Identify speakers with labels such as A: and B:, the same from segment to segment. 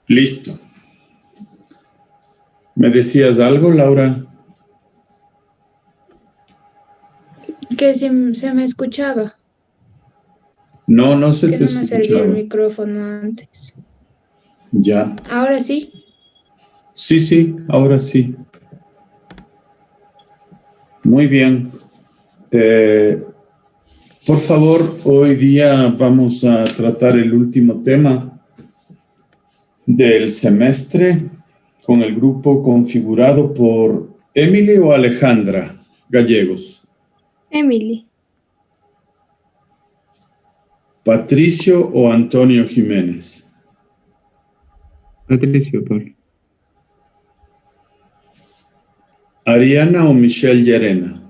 A: Listo. ¿Me decías algo, Laura?
B: Que se me escuchaba,
A: No, no se
B: que
A: te
B: no me servía el
A: escuchaba.
B: micrófono antes.
A: Ya.
B: Ahora sí.
A: Sí, sí, ahora sí. Muy bien. Eh, por favor, hoy día vamos a tratar el último tema del semestre con el grupo configurado por Emily o Alejandra Gallegos,
C: Emily.
A: Patricio o Antonio Jiménez,
D: Patricio, por
A: Ariana o Michelle Llerena,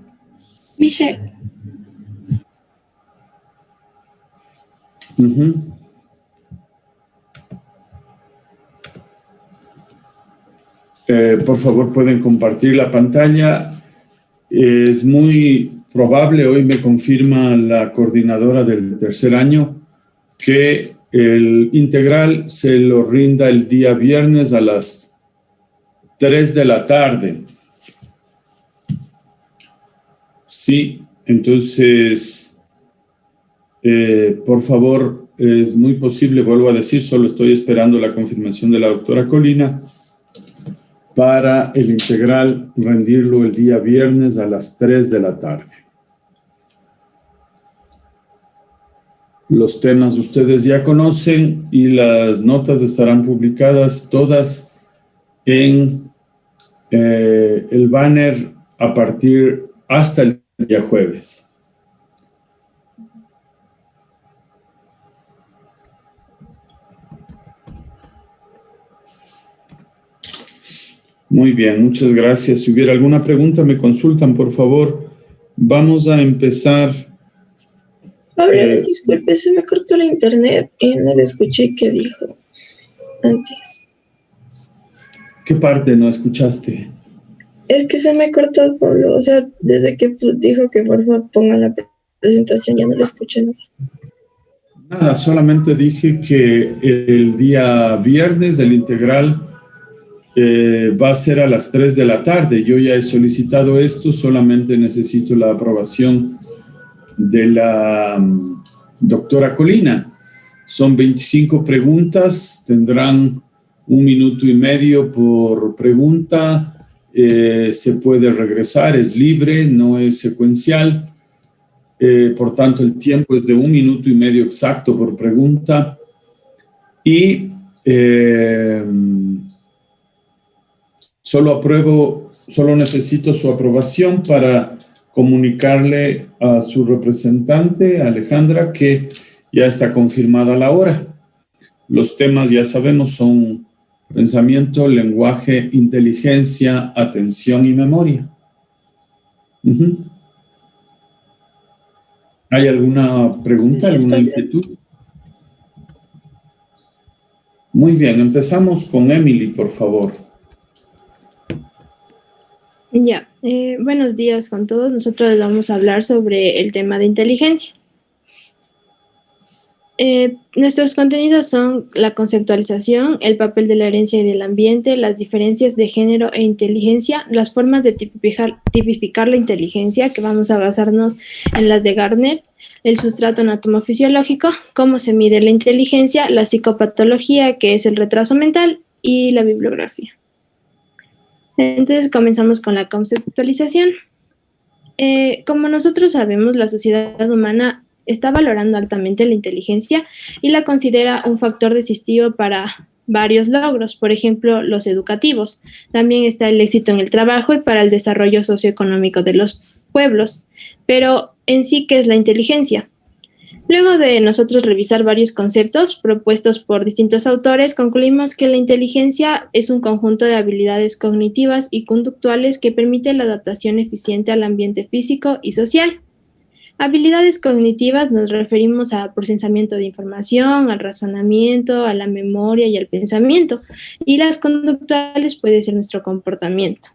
C: Michelle.
A: Ujú. Por favor, pueden compartir la pantalla. Es muy probable, hoy me confirma la coordinadora del tercer año, que el integral se lo rinda el día viernes a las 3 de la tarde. Sí, entonces, por favor, es muy posible, vuelvo a decir, solo estoy esperando la confirmación de la doctora Colina para el integral rendirlo el día viernes a las 3 de la tarde. Los temas ustedes ya conocen y las notas estarán publicadas todas en el banner a partir hasta el día jueves. Muy bien, muchas gracias. Si hubiera alguna pregunta, me consultan, por favor. Vamos a empezar.
E: Pablo, disculpe, se me cortó la internet y no le escuché qué dijo antes.
A: ¿Qué parte no escuchaste?
E: Es que se me cortó, Pablo. O sea, desde que dijo que por favor ponga la presentación, ya no le escuché nada.
A: Nada, solamente dije que el día viernes el integral va a ser a las 3 de la tarde. Yo ya he solicitado esto, solamente necesito la aprobación de la doctora Colina. Son 25 preguntas, tendrán 1 minuto y medio por pregunta. Se puede regresar, es libre, no es secuencial. Por tanto, el tiempo es de 1 minuto y medio exacto por pregunta. Y solo necesito su aprobación para comunicarle a su representante, Alejandra, que ya está confirmada la hora. Los temas, ya sabemos, son pensamiento, lenguaje, inteligencia, atención y memoria. Uh-huh. ¿Hay alguna pregunta, alguna inquietud? Muy bien, empezamos con Emily, por favor.
C: Ya, buenos días con todos. Nosotros les vamos a hablar sobre el tema de inteligencia. Nuestros contenidos son la conceptualización, el papel de la herencia y del ambiente, las diferencias de género e inteligencia, las formas de tipificar la inteligencia, que vamos a basarnos en las de Gardner, el sustrato anatomofisiológico, cómo se mide la inteligencia, la psicopatología, que es el retraso mental, y la bibliografía. Entonces comenzamos con la conceptualización. Como nosotros sabemos, la sociedad humana está valorando altamente la inteligencia y la considera un factor decisivo para varios logros, por ejemplo, los educativos. También está el éxito en el trabajo y para el desarrollo socioeconómico de los pueblos. Pero en sí, ¿qué es la inteligencia? Luego de nosotros revisar varios conceptos propuestos por distintos autores, concluimos que la inteligencia es un conjunto de habilidades cognitivas y conductuales que permite la adaptación eficiente al ambiente físico y social. Habilidades cognitivas nos referimos al procesamiento de información, al razonamiento, a la memoria y al pensamiento, y las conductuales puede ser nuestro comportamiento.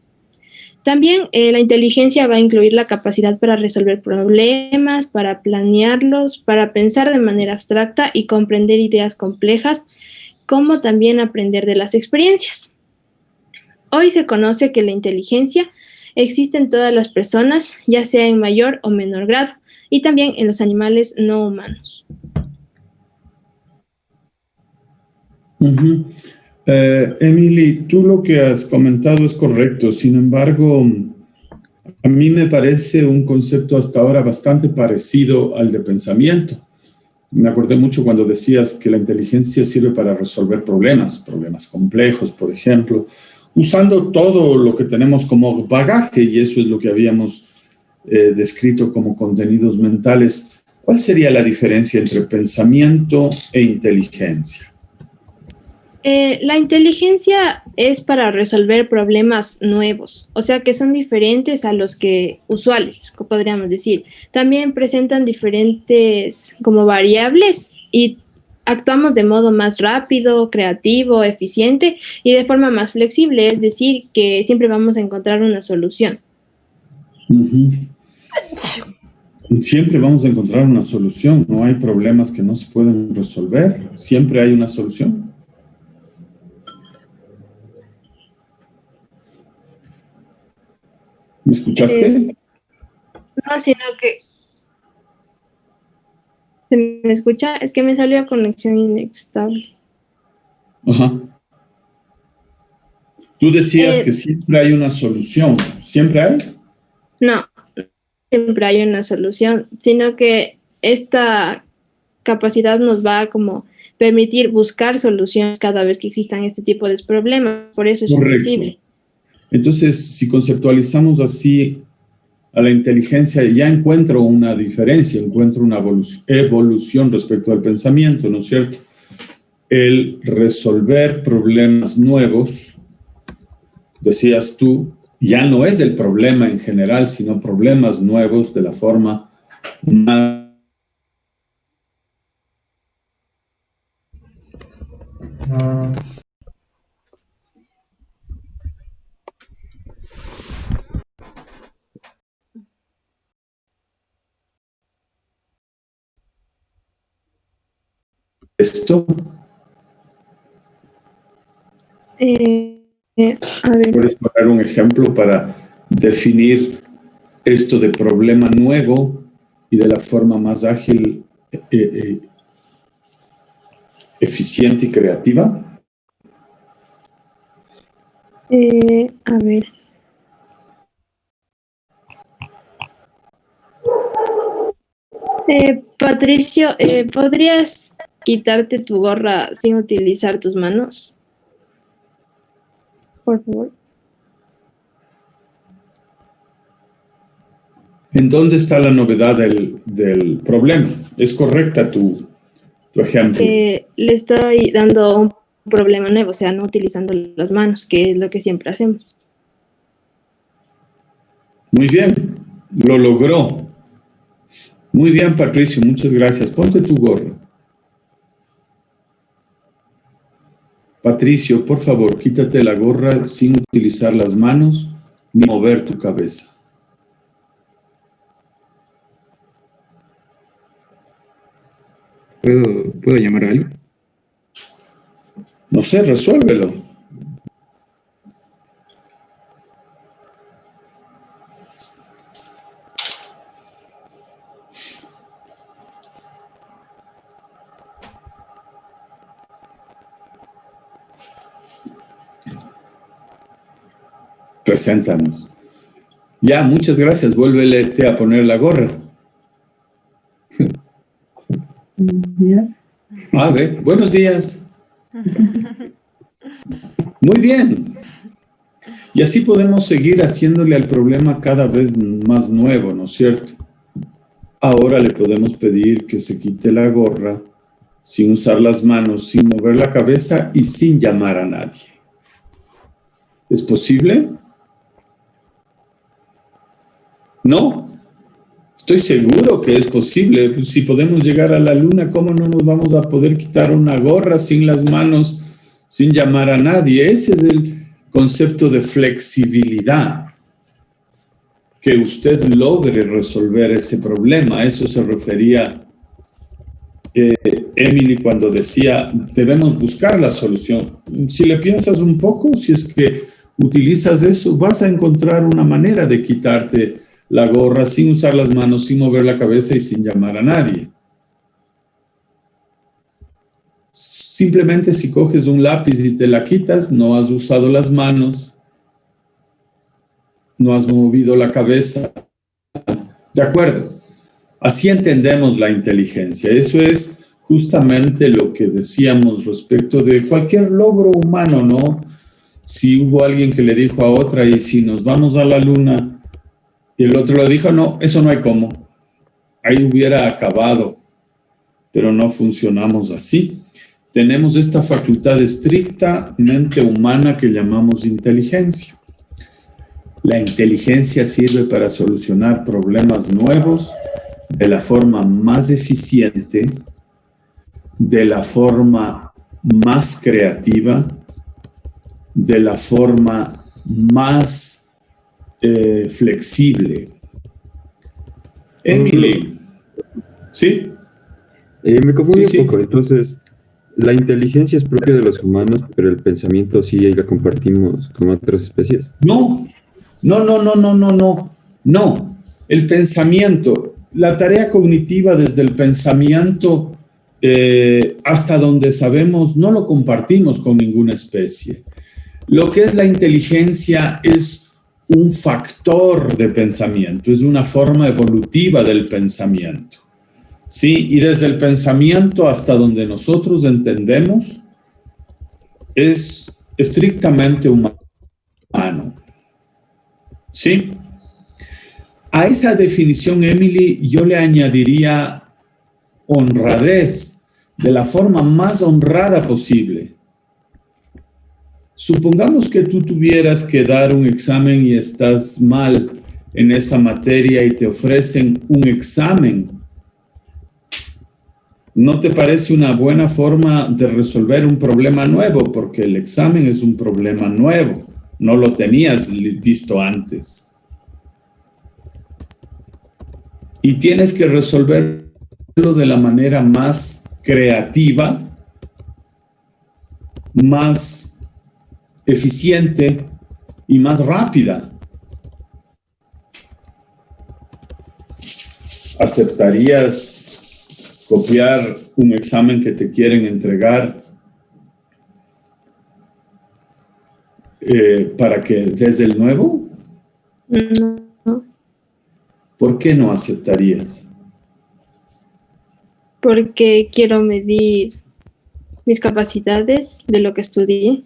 C: También la inteligencia va a incluir la capacidad para resolver problemas, para planearlos, para pensar de manera abstracta y comprender ideas complejas, como también aprender de las experiencias. Hoy se conoce que la inteligencia existe en todas las personas, ya sea en mayor o menor grado, y también en los animales no humanos.
A: Emily, tú lo que has comentado es correcto. Sin embargo, a mí me parece un concepto hasta ahora bastante parecido al de pensamiento. Me acordé mucho cuando decías que la inteligencia sirve para resolver problemas complejos, por ejemplo, usando todo lo que tenemos como bagaje, y eso es lo que habíamos descrito como contenidos mentales. ¿Cuál sería la diferencia entre pensamiento e inteligencia?
C: La inteligencia es para resolver problemas nuevos, o sea que son diferentes a los que usuales, podríamos decir. También presentan diferentes como variables y actuamos de modo más rápido, creativo, eficiente y de forma más flexible, es decir, que siempre vamos a encontrar una solución.
A: Siempre vamos a encontrar una solución, no hay problemas que no se pueden resolver, siempre hay una solución. ¿Me escuchaste?
C: No, sino que ¿se me escucha? Es que me salió a conexión inestable.
A: Ajá. Tú decías que siempre hay una solución. ¿Siempre hay?
C: No, siempre hay una solución, sino que esta capacidad nos va a como permitir buscar soluciones cada vez que existan este tipo de problemas. Por eso es flexible.
A: Entonces, si conceptualizamos así a la inteligencia, ya encuentro una diferencia, encuentro una evolución respecto al pensamiento, ¿no es cierto? El resolver problemas nuevos, decías tú, ya no es el problema en general, sino problemas nuevos de la forma más... Esto.
C: A ver.
A: ¿Puedes poner un ejemplo para definir esto de problema nuevo y de la forma más ágil, eficiente y creativa?
C: A ver. Patricio, ¿podrías quitarte tu gorra sin utilizar tus manos? Por favor.
A: ¿En dónde está la novedad del problema? ¿Es correcta tu ejemplo?
C: Le estoy dando un problema nuevo, o sea, no utilizando las manos, que es lo que siempre hacemos.
A: Muy bien, lo logró. Muy bien, Patricio, muchas gracias. Ponte tu gorra. Patricio, por favor, quítate la gorra sin utilizar las manos ni mover tu cabeza.
D: ¿Puedo llamar a alguien?
A: No sé, resuélvelo. Preséntanos. Ya, muchas gracias. Vuélvete a poner la gorra. A ver, buenos días. Muy bien. Y así podemos seguir haciéndole al problema cada vez más nuevo, ¿no es cierto? Ahora le podemos pedir que se quite la gorra sin usar las manos, sin mover la cabeza y sin llamar a nadie. ¿Es posible? No. Estoy seguro que es posible. Si podemos llegar a la luna, ¿cómo no nos vamos a poder quitar una gorra sin las manos, sin llamar a nadie? Ese es el concepto de flexibilidad. Que usted logre resolver ese problema. A eso se refería Emily cuando decía, debemos buscar la solución. Si le piensas un poco, si es que utilizas eso, vas a encontrar una manera de quitarte la gorra sin usar las manos, sin mover la cabeza y sin llamar a nadie. Simplemente si coges un lápiz y te la quitas, no has usado las manos, no has movido la cabeza. De acuerdo. Así entendemos la inteligencia. Eso es justamente lo que decíamos respecto de cualquier logro humano, ¿no? Si hubo alguien que le dijo a otra, y si nos vamos a la luna, y el otro le dijo, no, eso no hay cómo. Ahí hubiera acabado, pero no funcionamos así. Tenemos esta facultad estrictamente humana que llamamos inteligencia. La inteligencia sirve para solucionar problemas nuevos de la forma más eficiente, de la forma más creativa, de la forma más flexible. Emily, ¿sí?
D: Me confundí
A: Sí,
D: un poco. Entonces, la inteligencia es propia de los humanos, pero el pensamiento sí la compartimos con otras especies.
A: No. El pensamiento, la tarea cognitiva desde el pensamiento hasta donde sabemos, no lo compartimos con ninguna especie. Lo que es la inteligencia es un factor de pensamiento, es una forma evolutiva del pensamiento. Sí, y desde el pensamiento hasta donde nosotros entendemos, es estrictamente humano. ¿Sí? A esa definición, Emily, yo le añadiría honradez, de la forma más honrada posible. Supongamos que tú tuvieras que dar un examen y estás mal en esa materia y te ofrecen un examen. ¿No te parece una buena forma de resolver un problema nuevo? Porque el examen es un problema nuevo, no lo tenías visto antes. Y tienes que resolverlo de la manera más creativa, más eficiente y más rápida. ¿Aceptarías copiar un examen que te quieren entregar para que des el nuevo?
C: No,
A: ¿Por qué no aceptarías?
C: porque quiero medir mis capacidades de lo que estudié.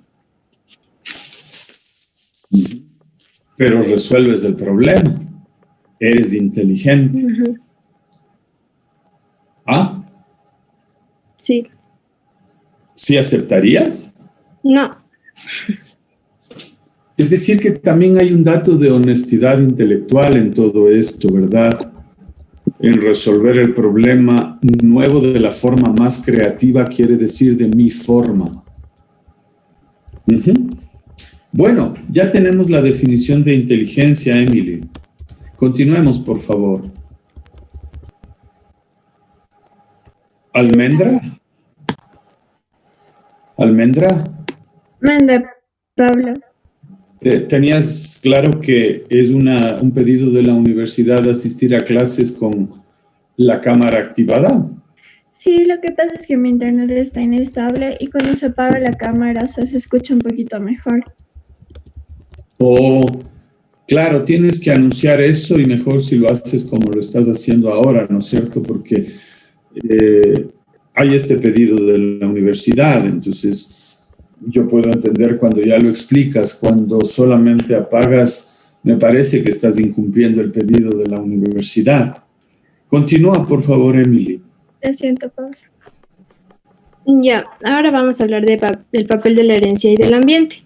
A: Pero resuelves el problema. Eres inteligente.
C: Ujú.
A: ¿Ah?
C: Sí.
A: ¿Sí aceptarías?
C: No.
A: Es decir, que también hay un dato de honestidad intelectual en todo esto, ¿verdad? En resolver el problema nuevo de la forma más creativa, quiere decir de mi forma. Bueno, ya tenemos la definición de inteligencia, Emily. Continuemos, por favor. ¿Almendra? ¿Almendra?
B: Manda, Pablo.
A: ¿Tenías claro que es un pedido de la universidad de asistir a clases con la cámara activada?
B: Sí, lo que pasa es que mi internet está inestable y cuando se apaga la cámara se escucha un poquito mejor.
A: Oh, claro, tienes que anunciar eso y mejor si lo haces como lo estás haciendo ahora, ¿no es cierto? Porque hay este pedido de la universidad, entonces yo puedo entender cuando ya lo explicas, cuando solamente apagas, me parece que estás incumpliendo el pedido de la universidad. Continúa, por favor, Emily.
B: Lo siento, Pablo.
C: Ya, ahora vamos a hablar del papel de la herencia y del ambiente.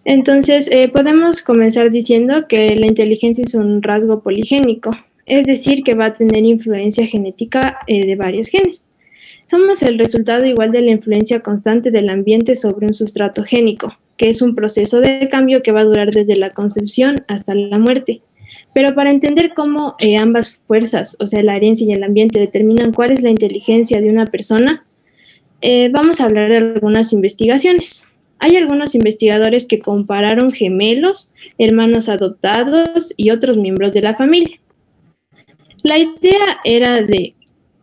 C: Entonces, podemos comenzar diciendo que la inteligencia es un rasgo poligénico, es decir, que va a tener influencia genética de varios genes. Somos el resultado igual de la influencia constante del ambiente sobre un sustrato génico, que es un proceso de cambio que va a durar desde la concepción hasta la muerte. Pero para entender cómo ambas fuerzas, o sea, la herencia y el ambiente, determinan cuál es la inteligencia de una persona, vamos a hablar de algunas investigaciones. Hay algunos investigadores que compararon gemelos, hermanos adoptados y otros miembros de la familia. La idea era de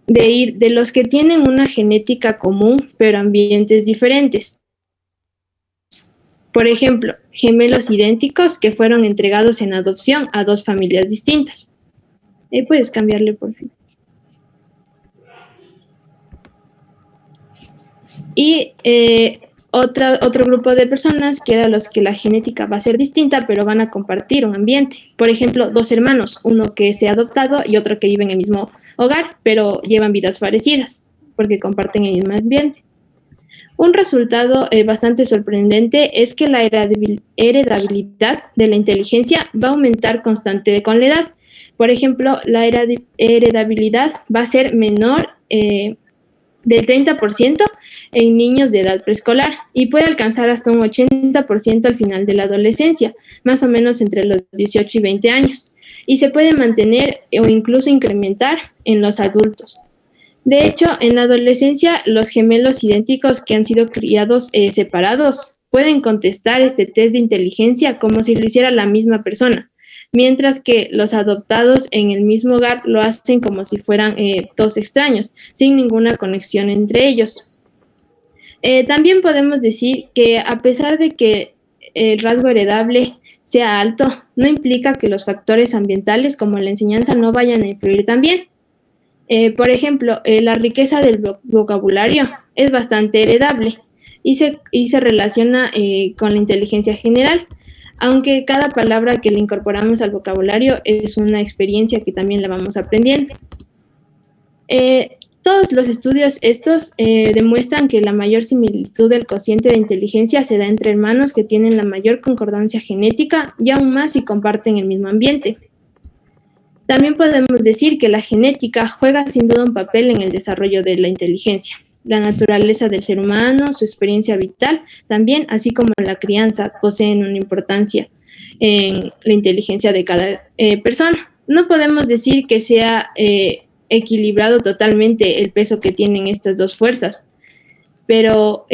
C: ir de los que tienen una genética común, pero ambientes diferentes. Por ejemplo, gemelos idénticos que fueron entregados en adopción a dos familias distintas. Puedes cambiarle, por favor. Y otro grupo de personas que eran los que la genética va a ser distinta, pero van a compartir un ambiente. Por ejemplo, dos hermanos, uno que se ha adoptado y otro que vive en el mismo hogar, pero llevan vidas parecidas, porque comparten el mismo ambiente. Un resultado bastante sorprendente es que la heredabilidad de la inteligencia va a aumentar constante con la edad. Por ejemplo, la heredabilidad va a ser menor del 30% en niños de edad preescolar y puede alcanzar hasta un 80% al final de la adolescencia, más o menos entre los 18 y 20 años, y se puede mantener o incluso incrementar en los adultos. De hecho, en la adolescencia, los gemelos idénticos que han sido criados separados pueden contestar este test de inteligencia como si lo hiciera la misma persona, mientras que los adoptados en el mismo hogar lo hacen como si fueran dos extraños, sin ninguna conexión entre ellos. También podemos decir que a pesar de que el rasgo heredable sea alto, no implica que los factores ambientales como la enseñanza no vayan a influir también. Por ejemplo, la riqueza del vocabulario es bastante heredable y se relaciona con la inteligencia general, aunque cada palabra que le incorporamos al vocabulario es una experiencia que también la vamos aprendiendo. Todos los estudios estos demuestran que la mayor similitud del cociente de inteligencia se da entre hermanos que tienen la mayor concordancia genética y aún más si comparten el mismo ambiente. También podemos decir que la genética juega sin duda un papel en el desarrollo de la inteligencia. La naturaleza del ser humano, su experiencia vital, también, así como la crianza, poseen una importancia en la inteligencia de cada persona. No podemos decir que sea equilibrado totalmente el peso que tienen estas dos fuerzas, pero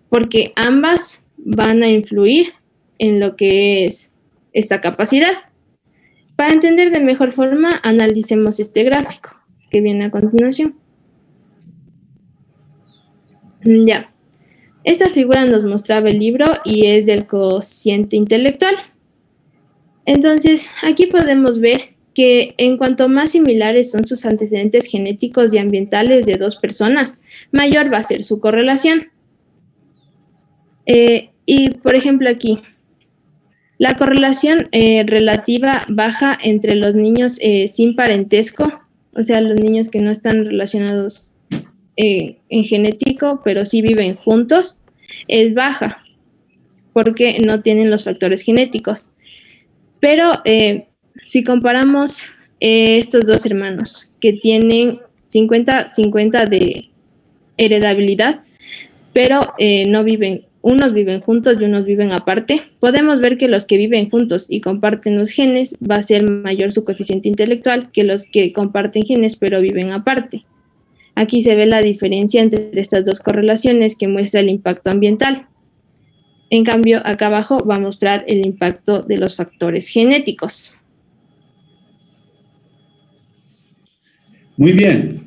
C: porque ambas van a influir en lo que es esta capacidad. Para entender de mejor forma, analicemos este gráfico que viene a continuación. Ya, esta figura nos mostraba el libro y es del cociente intelectual. Entonces, aquí podemos ver que en cuanto más similares son sus antecedentes genéticos y ambientales de dos personas, mayor va a ser su correlación. Y, por ejemplo, aquí, la correlación relativa baja entre los niños sin parentesco, o sea, los niños que no están relacionados en genético, pero sí viven juntos, es baja, porque no tienen los factores genéticos. Pero si comparamos estos dos hermanos que tienen 50-50 de heredabilidad, pero no viven, unos viven juntos y unos viven aparte, podemos ver que los que viven juntos y comparten los genes va a ser mayor su coeficiente intelectual que los que comparten genes pero viven aparte. Aquí se ve la diferencia entre estas dos correlaciones que muestra el impacto ambiental. En cambio, acá abajo va a mostrar el impacto de los factores genéticos.
A: Muy bien.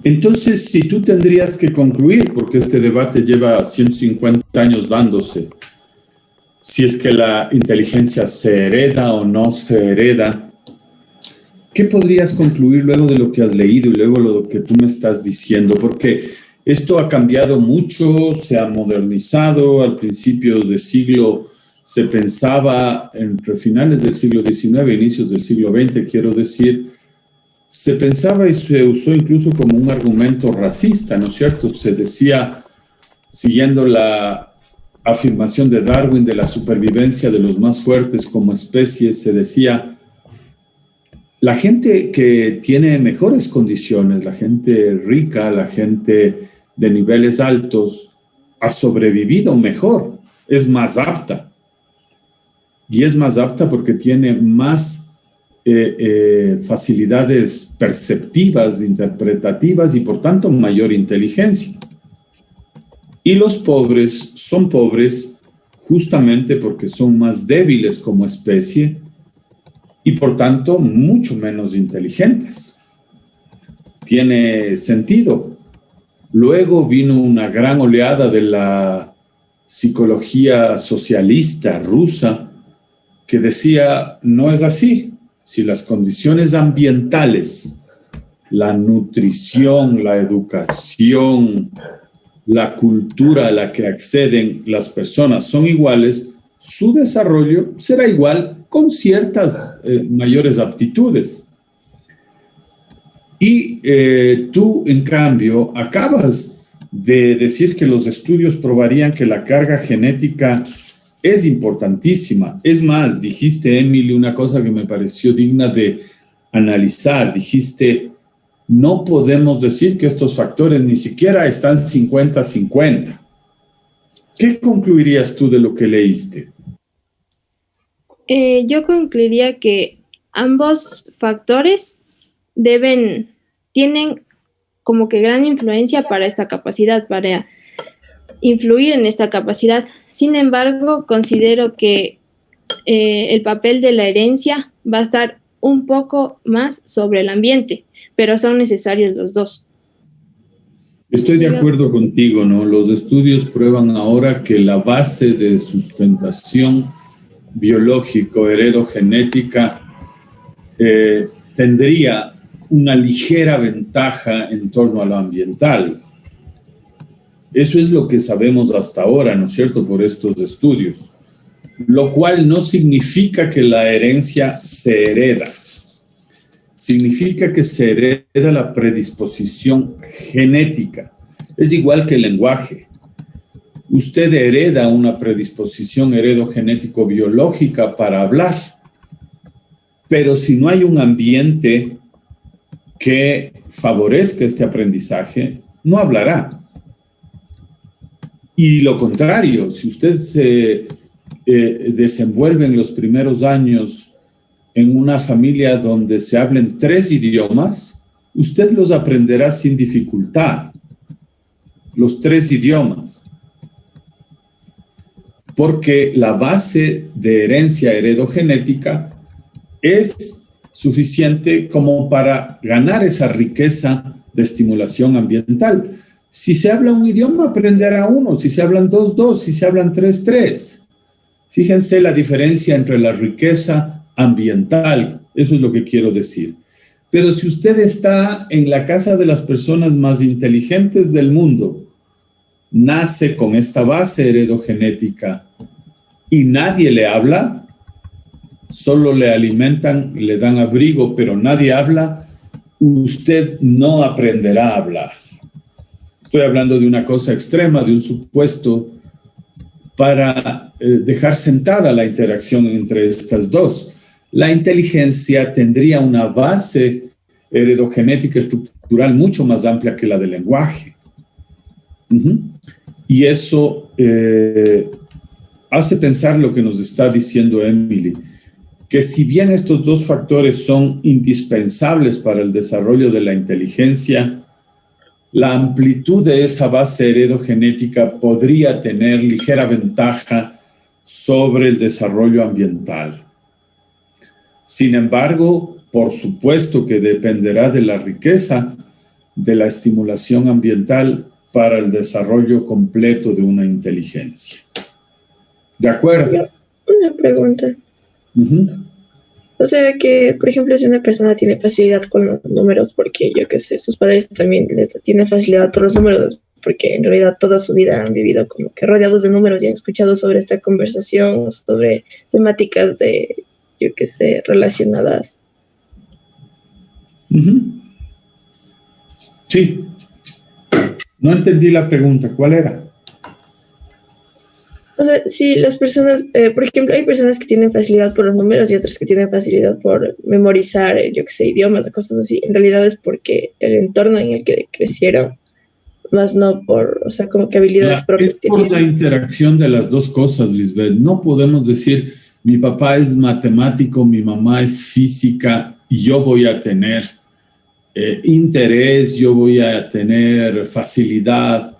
A: Entonces, si tú tendrías que concluir, porque este debate lleva 150 años dándose, si es que la inteligencia se hereda o no se hereda, ¿qué podrías concluir luego de lo que has leído y luego lo que tú me estás diciendo? Porque esto ha cambiado mucho, se ha modernizado. Al principio del siglo se pensaba, entre finales del siglo XIX e inicios del siglo XX, quiero decir, se pensaba y se usó incluso como un argumento racista, ¿no es cierto? Se decía, siguiendo la afirmación de Darwin de la supervivencia de los más fuertes como especie, se decía, la gente que tiene mejores condiciones, la gente rica, la gente de niveles altos, ha sobrevivido mejor, es más apta. Y es más apta porque tiene más facilidades perceptivas, interpretativas y por tanto mayor inteligencia. Y los pobres son pobres justamente porque son más débiles como especie y por tanto mucho menos inteligentes. Tiene sentido. Luego vino una gran oleada de la psicología socialista rusa que decía, no es así. Si las condiciones ambientales, la nutrición, la educación, la cultura a la que acceden las personas son iguales, su desarrollo será igual con ciertas mayores aptitudes. Y tú, en cambio, acabas de decir que los estudios probarían que la carga genética es importantísima. Es más, dijiste, Emily, una cosa que me pareció digna de analizar. Dijiste, no podemos decir que estos factores ni siquiera están 50-50. ¿Qué concluirías tú de lo que leíste?
C: Yo concluiría que ambos factores tienen como que gran influencia para esta capacidad, para influir en esta capacidad. Sin embargo, considero que el papel de la herencia va a estar un poco más sobre el ambiente, pero son necesarios los dos.
A: Estoy de acuerdo contigo, ¿no? Los estudios prueban ahora que la base de sustentación biológico, heredogenética, tendría una ligera ventaja en torno a lo ambiental. Eso es lo que sabemos hasta ahora, ¿no es cierto?, por estos estudios. Lo cual no significa que la herencia se hereda. Significa que se hereda la predisposición genética. Es igual que el lenguaje. Usted hereda una predisposición heredogenético-biológica para hablar, pero si no hay un ambiente que favorezca este aprendizaje, no hablará. Y lo contrario, si usted se desenvuelve en los primeros años en una familia donde se hablen 3 idiomas, usted los aprenderá sin dificultad, los 3 idiomas. Porque la base de herencia heredogenética es suficiente como para ganar esa riqueza de estimulación ambiental. Si se habla un idioma, aprenderá uno. Si se hablan 2, si se hablan 3. Fíjense la diferencia entre la riqueza ambiental. Eso es lo que quiero decir. Pero si usted está en la casa de las personas más inteligentes del mundo, nace con esta base heredogenética y nadie le habla, solo le alimentan, le dan abrigo, pero nadie habla, usted no aprenderá a hablar. Estoy hablando de una cosa extrema, de un supuesto para dejar sentada la interacción entre estas dos. La inteligencia tendría una base heredogenética estructural mucho más amplia que la del lenguaje. Y eso hace pensar lo que nos está diciendo Emily, que si bien estos 2 factores son indispensables para el desarrollo de la inteligencia, la amplitud de esa base heredogenética podría tener ligera ventaja sobre el desarrollo ambiental. Sin embargo, por supuesto que dependerá de la riqueza de la estimulación ambiental para el desarrollo completo de una inteligencia. ¿De acuerdo?
E: Una pregunta. O sea que, por ejemplo, si una persona tiene facilidad con los números, porque yo qué sé, sus padres también tienen facilidad por los números, porque en realidad toda su vida han vivido como que rodeados de números y han escuchado sobre esta conversación, sobre temáticas de, yo qué sé, relacionadas.
A: Sí. No entendí la pregunta. ¿Cuál era?
E: O sea, si las personas, por ejemplo, hay personas que tienen facilidad por los números y otras que tienen facilidad por memorizar, yo qué sé, idiomas o cosas así, en realidad es porque el entorno en el que crecieron, más no por, o sea, como que habilidades propias que
A: tienen. Es por la
E: tienen.
A: interacción de las dos cosas, Lisbeth. No podemos decir mi papá es matemático, mi mamá es física y yo voy a tener interés, yo voy a tener facilidad.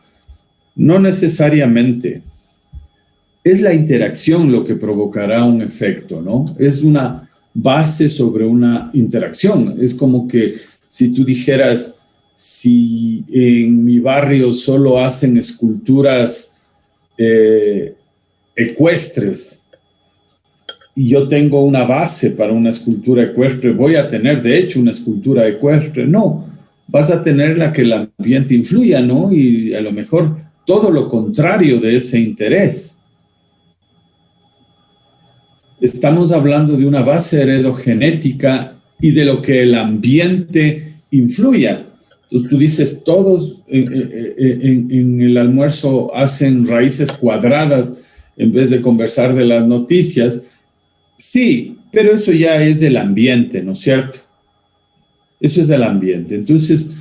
A: No necesariamente. Es la interacción lo que provocará un efecto, ¿no? Es una base sobre una interacción. Es como que si tú dijeras, si en mi barrio solo hacen esculturas ecuestres y yo tengo una base para una escultura ecuestre, voy a tener de hecho una escultura ecuestre. No, vas a tener la que el ambiente influya, ¿no? Y a lo mejor todo lo contrario de ese interés. Estamos hablando de una base heredogenética y de lo que el ambiente influya. Entonces tú dices, todos en el almuerzo hacen raíces cuadradas en vez de conversar de las noticias. Sí, pero eso ya es del ambiente, ¿no es cierto? Eso es del ambiente. Entonces,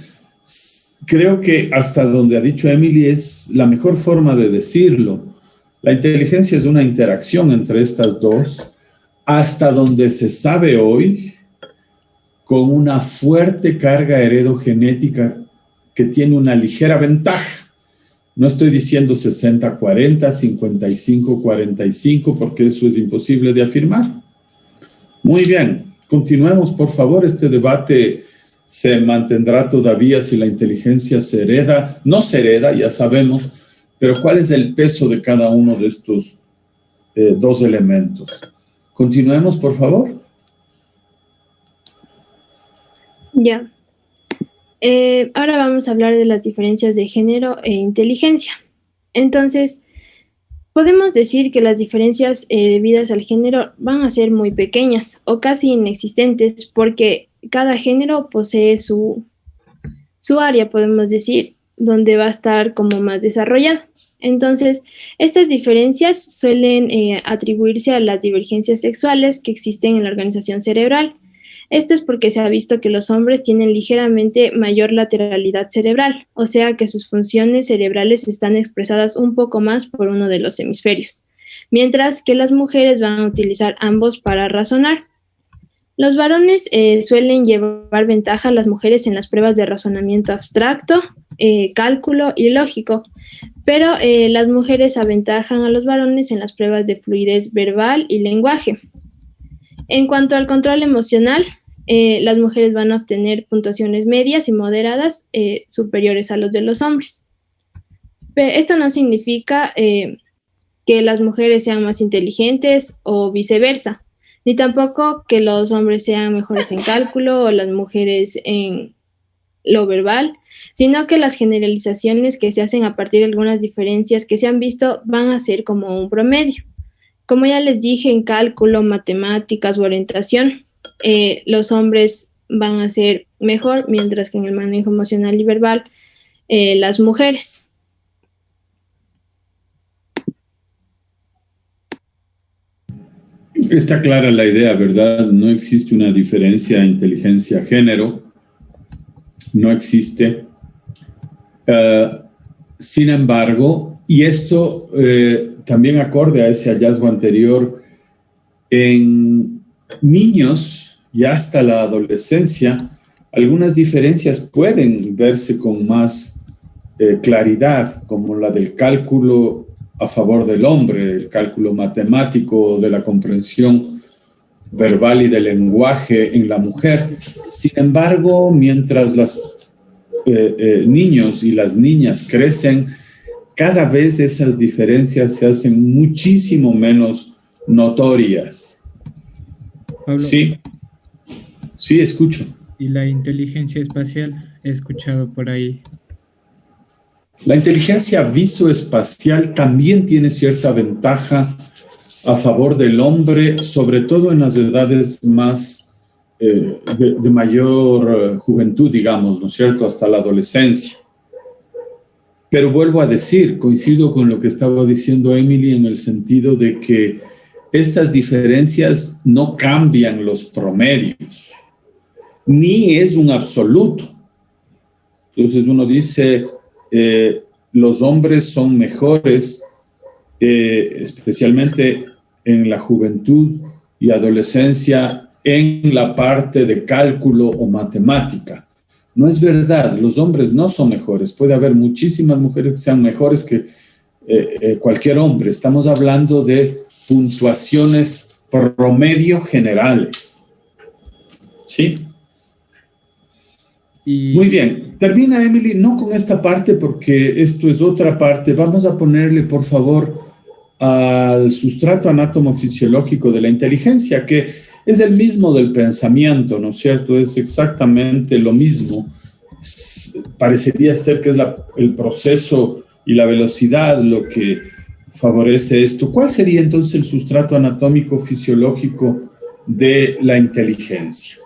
A: creo que hasta donde ha dicho Emily es la mejor forma de decirlo. La inteligencia es una interacción entre estas dos, hasta donde se sabe hoy, con una fuerte carga heredogenética que tiene una ligera ventaja. No estoy diciendo 60-40, 55-45, porque eso es imposible de afirmar. Muy bien, continuemos, por favor. Este debate se mantendrá todavía si la inteligencia se hereda. No se hereda, ya sabemos, pero ¿cuál es el peso de cada uno de estos dos elementos? Continuemos, por favor.
C: Ya. Ahora vamos a hablar de las diferencias de género e inteligencia. Entonces, podemos decir que las diferencias debidas al género van a ser muy pequeñas o casi inexistentes porque cada género posee su área, podemos decir, donde va a estar como más desarrollado. Entonces, estas diferencias suelen atribuirse a las divergencias sexuales que existen en la organización cerebral. Esto es porque se ha visto que los hombres tienen ligeramente mayor lateralidad cerebral, o sea que sus funciones cerebrales están expresadas un poco más por uno de los hemisferios, mientras que las mujeres van a utilizar ambos para razonar. Los varones suelen llevar ventaja a las mujeres en las pruebas de razonamiento abstracto, cálculo y lógico, pero las mujeres aventajan a los varones en las pruebas de fluidez verbal y lenguaje. En cuanto al control emocional, las mujeres van a obtener puntuaciones medias y moderadas superiores a los de los hombres. Pero esto no significa que las mujeres sean más inteligentes o viceversa, ni tampoco que los hombres sean mejores en cálculo o las mujeres en lo verbal, sino que las generalizaciones que se hacen a partir de algunas diferencias que se han visto van a ser como un promedio. Como ya les dije, en cálculo, matemáticas o orientación, los hombres van a ser mejor, mientras que en el manejo emocional y verbal, las mujeres.
A: Está clara la idea, ¿verdad? No existe una diferencia de inteligencia-género. No existe. Sin embargo, y esto también acorde a ese hallazgo anterior, en niños y hasta la adolescencia, algunas diferencias pueden verse con más claridad, como la del cálculo a favor del hombre, el cálculo matemático de la comprensión verbal y del lenguaje en la mujer. Sin embargo, mientras los niños y las niñas crecen, cada vez esas diferencias se hacen muchísimo menos notorias.
F: Pablo,
A: Sí, sí, escucho.
F: ¿y la inteligencia espacial? He escuchado por ahí.
A: La inteligencia visoespacial también tiene cierta ventaja a favor del hombre, sobre todo en las edades más de mayor juventud, digamos, ¿no es cierto?, hasta la adolescencia. Pero vuelvo a decir, coincido con lo que estaba diciendo Emily en el sentido de que estas diferencias no cambian los promedios, ni es un absoluto. Entonces uno dice, los hombres son mejores, especialmente en la juventud y adolescencia en la parte de cálculo o matemática. No es verdad, los hombres no son mejores. Puede haber muchísimas mujeres que sean mejores que cualquier hombre. Estamos hablando de puntuaciones promedio generales. ¿Sí? Muy bien. Termina, Emily, no con esta parte porque esto es otra parte. Vamos a ponerle, por favor, al sustrato anatomofisiológico de la inteligencia, que es el mismo del pensamiento, ¿no es cierto? Es exactamente lo mismo. Parecería ser que es el proceso y la velocidad lo que favorece esto. ¿Cuál sería entonces el sustrato anatómico fisiológico de la inteligencia?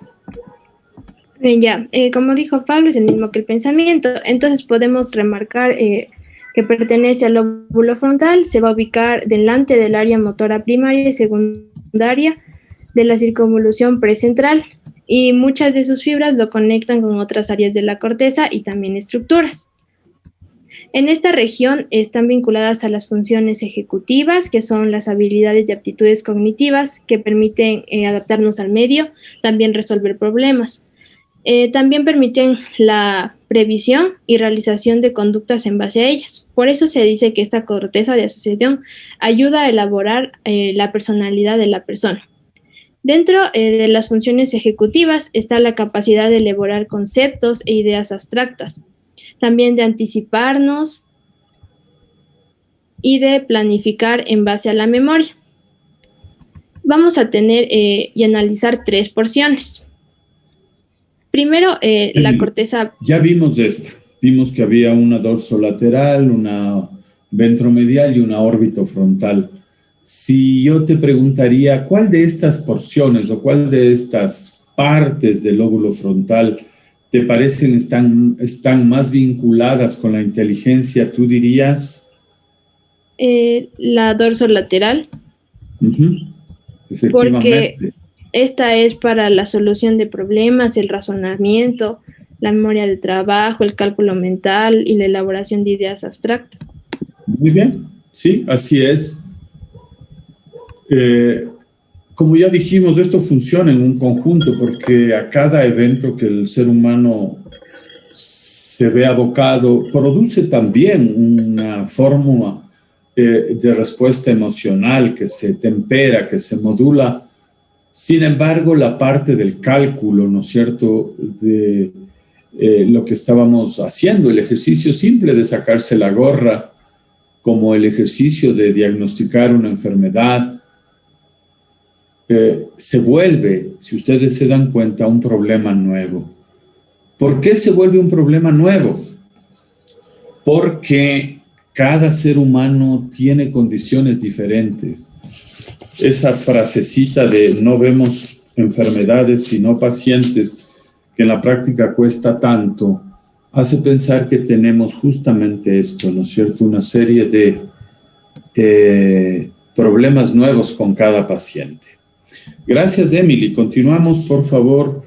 C: Ya, como dijo Pablo, es el mismo que el pensamiento. Entonces podemos remarcar que pertenece al lóbulo frontal, se va a ubicar delante del área motora primaria y secundaria de la circunvolución precentral, y muchas de sus fibras lo conectan con otras áreas de la corteza y también estructuras. En esta región están vinculadas a las funciones ejecutivas, que son las habilidades y aptitudes cognitivas que permiten adaptarnos al medio, también resolver problemas. También permiten la previsión y realización de conductas en base a ellas. Por eso se dice que esta corteza de asociación ayuda a elaborar la personalidad de la persona. Dentro de las funciones ejecutivas está la capacidad de elaborar conceptos e ideas abstractas, también de anticiparnos y de planificar en base a la memoria. Vamos a tener y analizar 3 porciones. Primero, la corteza...
A: Ya vimos esta. Vimos que había una dorsolateral, una ventromedial y una orbitofrontal. Si yo te preguntaría, ¿cuál de estas porciones o cuál de estas partes del lóbulo frontal te parecen están más vinculadas con la inteligencia, tú dirías?
C: La dorsolateral.
A: Efectivamente.
C: Porque esta es para la solución de problemas, el razonamiento, la memoria de trabajo, el cálculo mental y la elaboración de ideas abstractas.
A: Muy bien, sí, así es. Como ya dijimos, esto funciona en un conjunto porque a cada evento que el ser humano se ve abocado, produce también una fórmula de respuesta emocional que se tempera, que se modula. Sin embargo, la parte del cálculo, ¿no es cierto?, de lo que estábamos haciendo, el ejercicio simple de sacarse la gorra, como el ejercicio de diagnosticar una enfermedad, se vuelve, si ustedes se dan cuenta, un problema nuevo. ¿Por qué se vuelve un problema nuevo? Porque cada ser humano tiene condiciones diferentes. Esa frasecita de no vemos enfermedades sino pacientes, que en la práctica cuesta tanto, hace pensar que tenemos justamente esto, ¿no es cierto? Una serie de problemas nuevos con cada paciente. Gracias, Emily. Continuamos, por favor.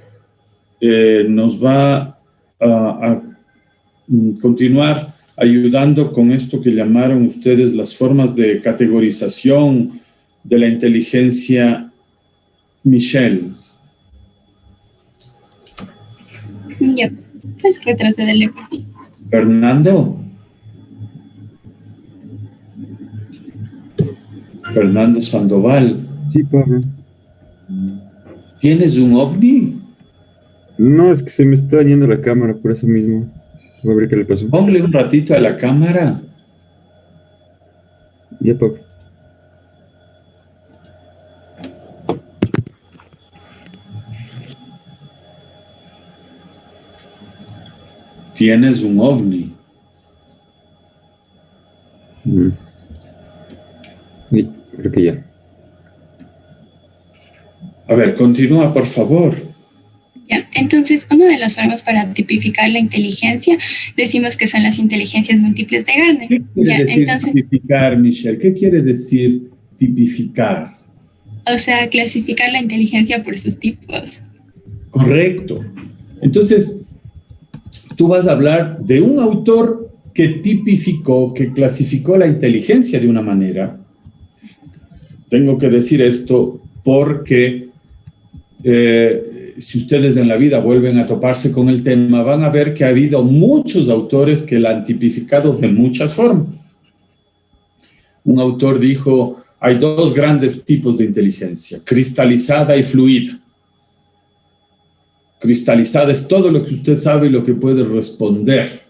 A: Nos va a continuar ayudando con esto que llamaron ustedes las formas de categorización de la inteligencia, Michelle.
G: Ya, pues retrocederle por mí.
A: Fernando Sandoval.
D: Sí, Pablo.
A: ¿Tienes un ovni?
D: No, es que se me está dañando la cámara, por eso mismo. Voy a ver qué le pasó.
A: Ponle un ratito a la cámara.
D: Ya, Pablo.
A: ¿Tienes un ovni?
D: Sí, creo que ya.
A: A ver, continúa, por favor.
G: Ya, entonces, una de las formas para tipificar la inteligencia, decimos que son las inteligencias múltiples de Gardner.
A: ¿Qué quiere decir tipificar, Michelle? ¿Qué quiere decir tipificar?
G: O sea, clasificar la inteligencia por sus tipos.
A: Correcto. Entonces, tú vas a hablar de un autor que tipificó, que clasificó la inteligencia de una manera. tengo que decir esto porque si ustedes en la vida vuelven a toparse con el tema, van a ver que ha habido muchos autores que la han tipificado de muchas formas. Un autor dijo, hay dos grandes tipos de inteligencia, cristalizada y fluida. Cristalizada es todo lo que usted sabe y lo que puede responder.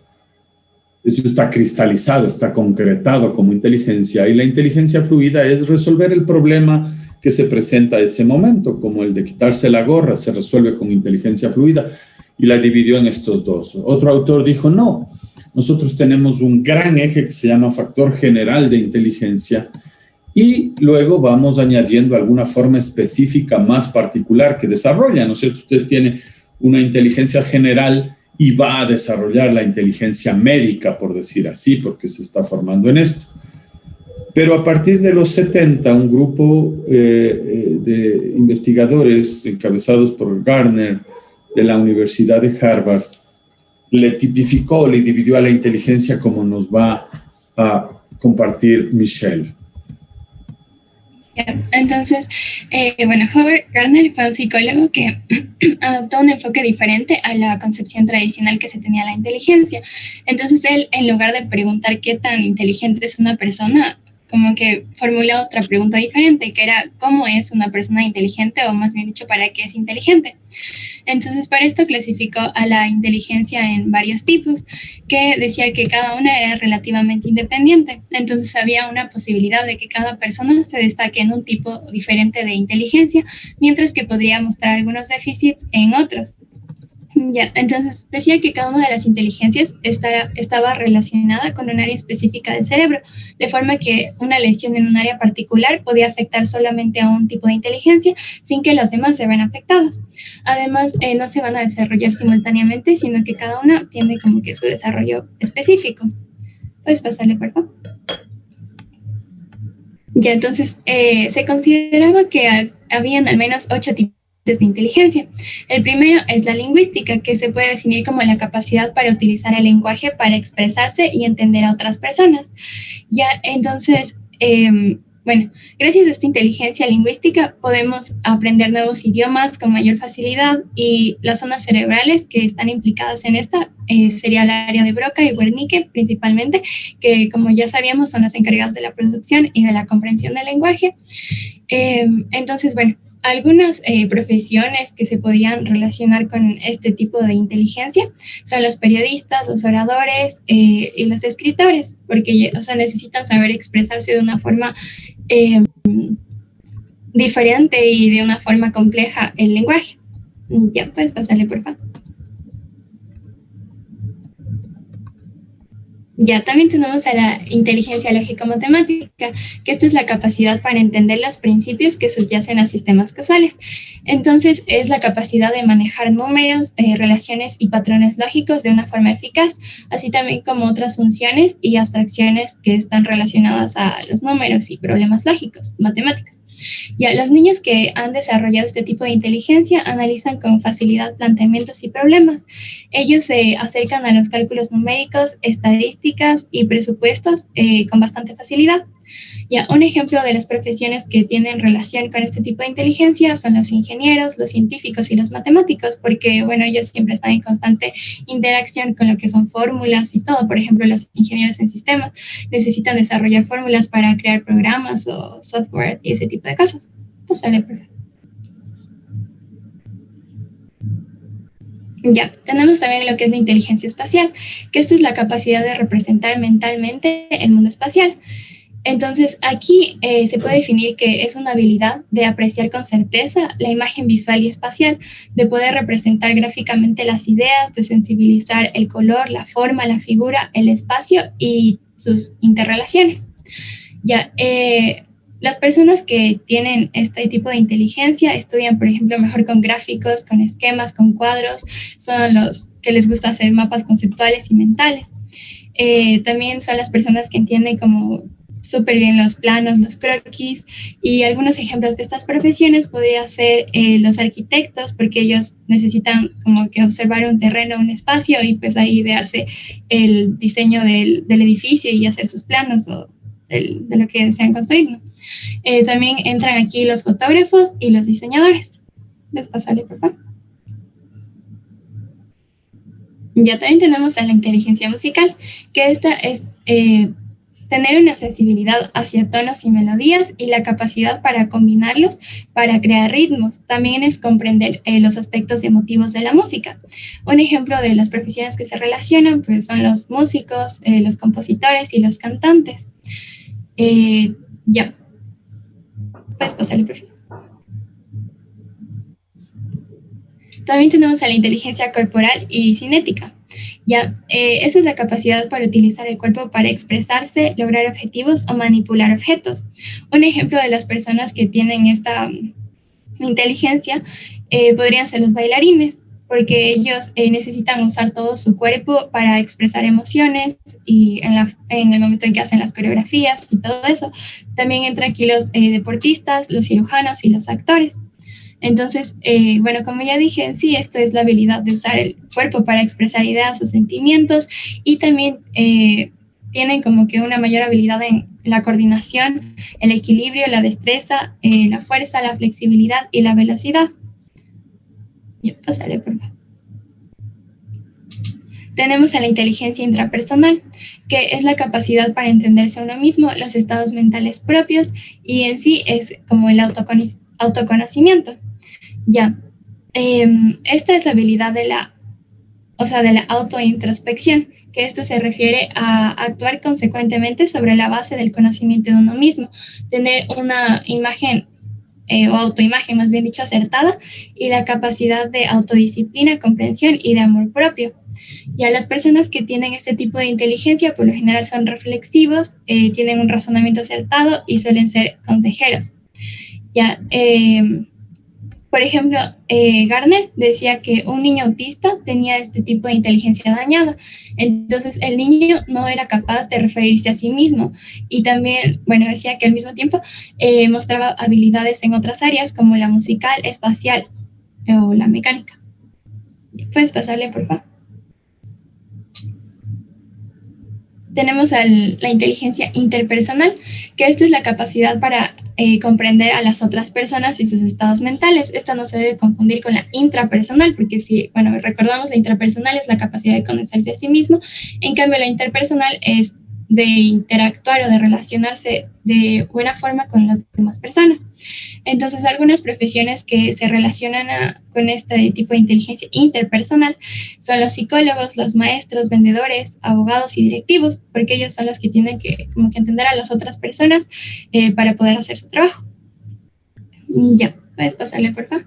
A: Eso está cristalizado, está concretado como inteligencia. Y la inteligencia fluida es resolver el problema que se presenta a ese momento, como el de quitarse la gorra, se resuelve con inteligencia fluida, y la dividió en estos dos. Otro autor dijo, no, nosotros tenemos un gran eje que se llama factor general de inteligencia, y luego vamos añadiendo alguna forma específica más particular que desarrolla, ¿no es cierto? Usted tiene una inteligencia general y va a desarrollar la inteligencia médica, por decir así, porque se está formando en esto. Pero a partir de los 70, un grupo de investigadores encabezados por Gardner de la Universidad de Harvard le tipificó, le dividió a la inteligencia como nos va a compartir Michelle.
G: Entonces, bueno, Howard Gardner fue un psicólogo que adoptó un enfoque diferente a la concepción tradicional que se tenía de la inteligencia. Entonces, él, en lugar de preguntar qué tan inteligente es una persona, como que formuló otra pregunta diferente, que era ¿cómo es una persona inteligente? O más bien dicho, ¿para qué es inteligente? Entonces, para esto clasificó a la inteligencia en varios tipos, que decía que cada una era relativamente independiente. Entonces, había una posibilidad de que cada persona se destaque en un tipo diferente de inteligencia, mientras que podría mostrar algunos déficits en otros. Ya, entonces decía que cada una de las inteligencias estaba relacionada con un área específica del cerebro, de forma que una lesión en un área particular podía afectar solamente a un tipo de inteligencia sin que las demás se vean afectadas. Además, no se van a desarrollar simultáneamente, sino que cada una tiene como que su desarrollo específico. ¿Puedes pasarle, por favor? Ya, entonces se consideraba que habían al menos 8 tipos de inteligencia. El primero es la lingüística, que se puede definir como la capacidad para utilizar el lenguaje para expresarse y entender a otras personas. Ya, entonces, bueno, gracias a esta inteligencia lingüística podemos aprender nuevos idiomas con mayor facilidad, y las zonas cerebrales que están implicadas en esta sería el área de Broca y Wernicke principalmente, que como ya sabíamos son las encargadas de la producción y de la comprensión del lenguaje. Entonces, bueno, algunas profesiones que se podían relacionar con este tipo de inteligencia son los periodistas, los oradores y los escritores, porque necesitan saber expresarse de una forma diferente y de una forma compleja el lenguaje. Ya, puedes pasarle, por favor. Ya, también tenemos a la inteligencia lógico-matemática, que esta es la capacidad para entender los principios que subyacen a sistemas causales. Entonces, es la capacidad de manejar números, relaciones y patrones lógicos de una forma eficaz, así también como otras funciones y abstracciones que están relacionadas a los números y problemas lógicos, matemáticos. Ya, los niños que han desarrollado este tipo de inteligencia analizan con facilidad planteamientos y problemas. Ellos se acercan a los cálculos numéricos, estadísticas y presupuestos con bastante facilidad. Ya, un ejemplo de las profesiones que tienen relación con este tipo de inteligencia son los ingenieros, los científicos y los matemáticos, porque, bueno, ellos siempre están en constante interacción con lo que son fórmulas y todo. Por ejemplo, los ingenieros en sistemas necesitan desarrollar fórmulas para crear programas o software y ese tipo de cosas. Pues dale, por favor. Ya, tenemos también lo que es la inteligencia espacial, que esta es la capacidad de representar mentalmente el mundo espacial. Entonces, aquí se puede definir que es una habilidad de apreciar con certeza la imagen visual y espacial, de poder representar gráficamente las ideas, de sensibilizar el color, la forma, la figura, el espacio y sus interrelaciones. Ya, las personas que tienen este tipo de inteligencia estudian, por ejemplo, mejor con gráficos, con esquemas, con cuadros, son los que les gusta hacer mapas conceptuales y mentales. También son las personas que entienden como súper bien los planos, los croquis, y algunos ejemplos de estas profesiones podría ser los arquitectos, porque ellos necesitan como que observar un terreno, un espacio, y pues ahí idearse el diseño del edificio y hacer sus planos o de lo que desean construir, ¿no? También entran aquí los fotógrafos y los diseñadores. ¿Ves? Pasarle, por favor. Ya también tenemos a la inteligencia musical, que esta es tener una sensibilidad hacia tonos y melodías y la capacidad para combinarlos para crear ritmos. También es comprender los aspectos emotivos de la música. Un ejemplo de las profesiones que se relacionan pues, son los músicos, los compositores y los cantantes. Ya. Puedes pasarle, por favor. También tenemos a la inteligencia corporal y cinética. Ya, esa es la capacidad para utilizar el cuerpo para expresarse, lograr objetivos o manipular objetos. Un ejemplo de las personas que tienen esta inteligencia podrían ser los bailarines, porque ellos necesitan usar todo su cuerpo para expresar emociones y en el momento en que hacen las coreografías y todo eso. También entran aquí los deportistas, los cirujanos y los actores. Entonces, bueno, como ya dije, sí, esto es la habilidad de usar el cuerpo para expresar ideas o sentimientos y también tienen como que una mayor habilidad en la coordinación, el equilibrio, la destreza, la fuerza, la flexibilidad y la velocidad. Ya, pasaré, por favor. Tenemos a la inteligencia intrapersonal, que es la capacidad para entenderse a uno mismo, los estados mentales propios y en sí es como el autoconocimiento. Ya, esta es la habilidad de la autointrospección, que esto se refiere a actuar consecuentemente sobre la base del conocimiento de uno mismo, tener una imagen o autoimagen, más bien dicho, acertada, y la capacidad de autodisciplina, comprensión y de amor propio. Ya las personas que tienen este tipo de inteligencia, por lo general son reflexivos, tienen un razonamiento acertado y suelen ser consejeros. Ya, por ejemplo, Gardner decía que un niño autista tenía este tipo de inteligencia dañada. Entonces, el niño no era capaz de referirse a sí mismo. Y también, bueno, decía que al mismo tiempo mostraba habilidades en otras áreas como la musical, espacial o la mecánica. ¿Puedes pasarle, por favor? Tenemos la inteligencia interpersonal, que esta es la capacidad para comprender a las otras personas y sus estados mentales. Esta no se debe confundir con la intrapersonal, porque si, bueno, recordamos, la intrapersonal es la capacidad de conocerse a sí mismo, en cambio la interpersonal es de interactuar o de relacionarse de buena forma con las demás personas. Entonces, algunas profesiones que se relacionan con este tipo de inteligencia interpersonal son los psicólogos, los maestros, vendedores, abogados y directivos, porque ellos son los que tienen que como que entender a las otras personas para poder hacer su trabajo. Ya, puedes pasarle, por favor.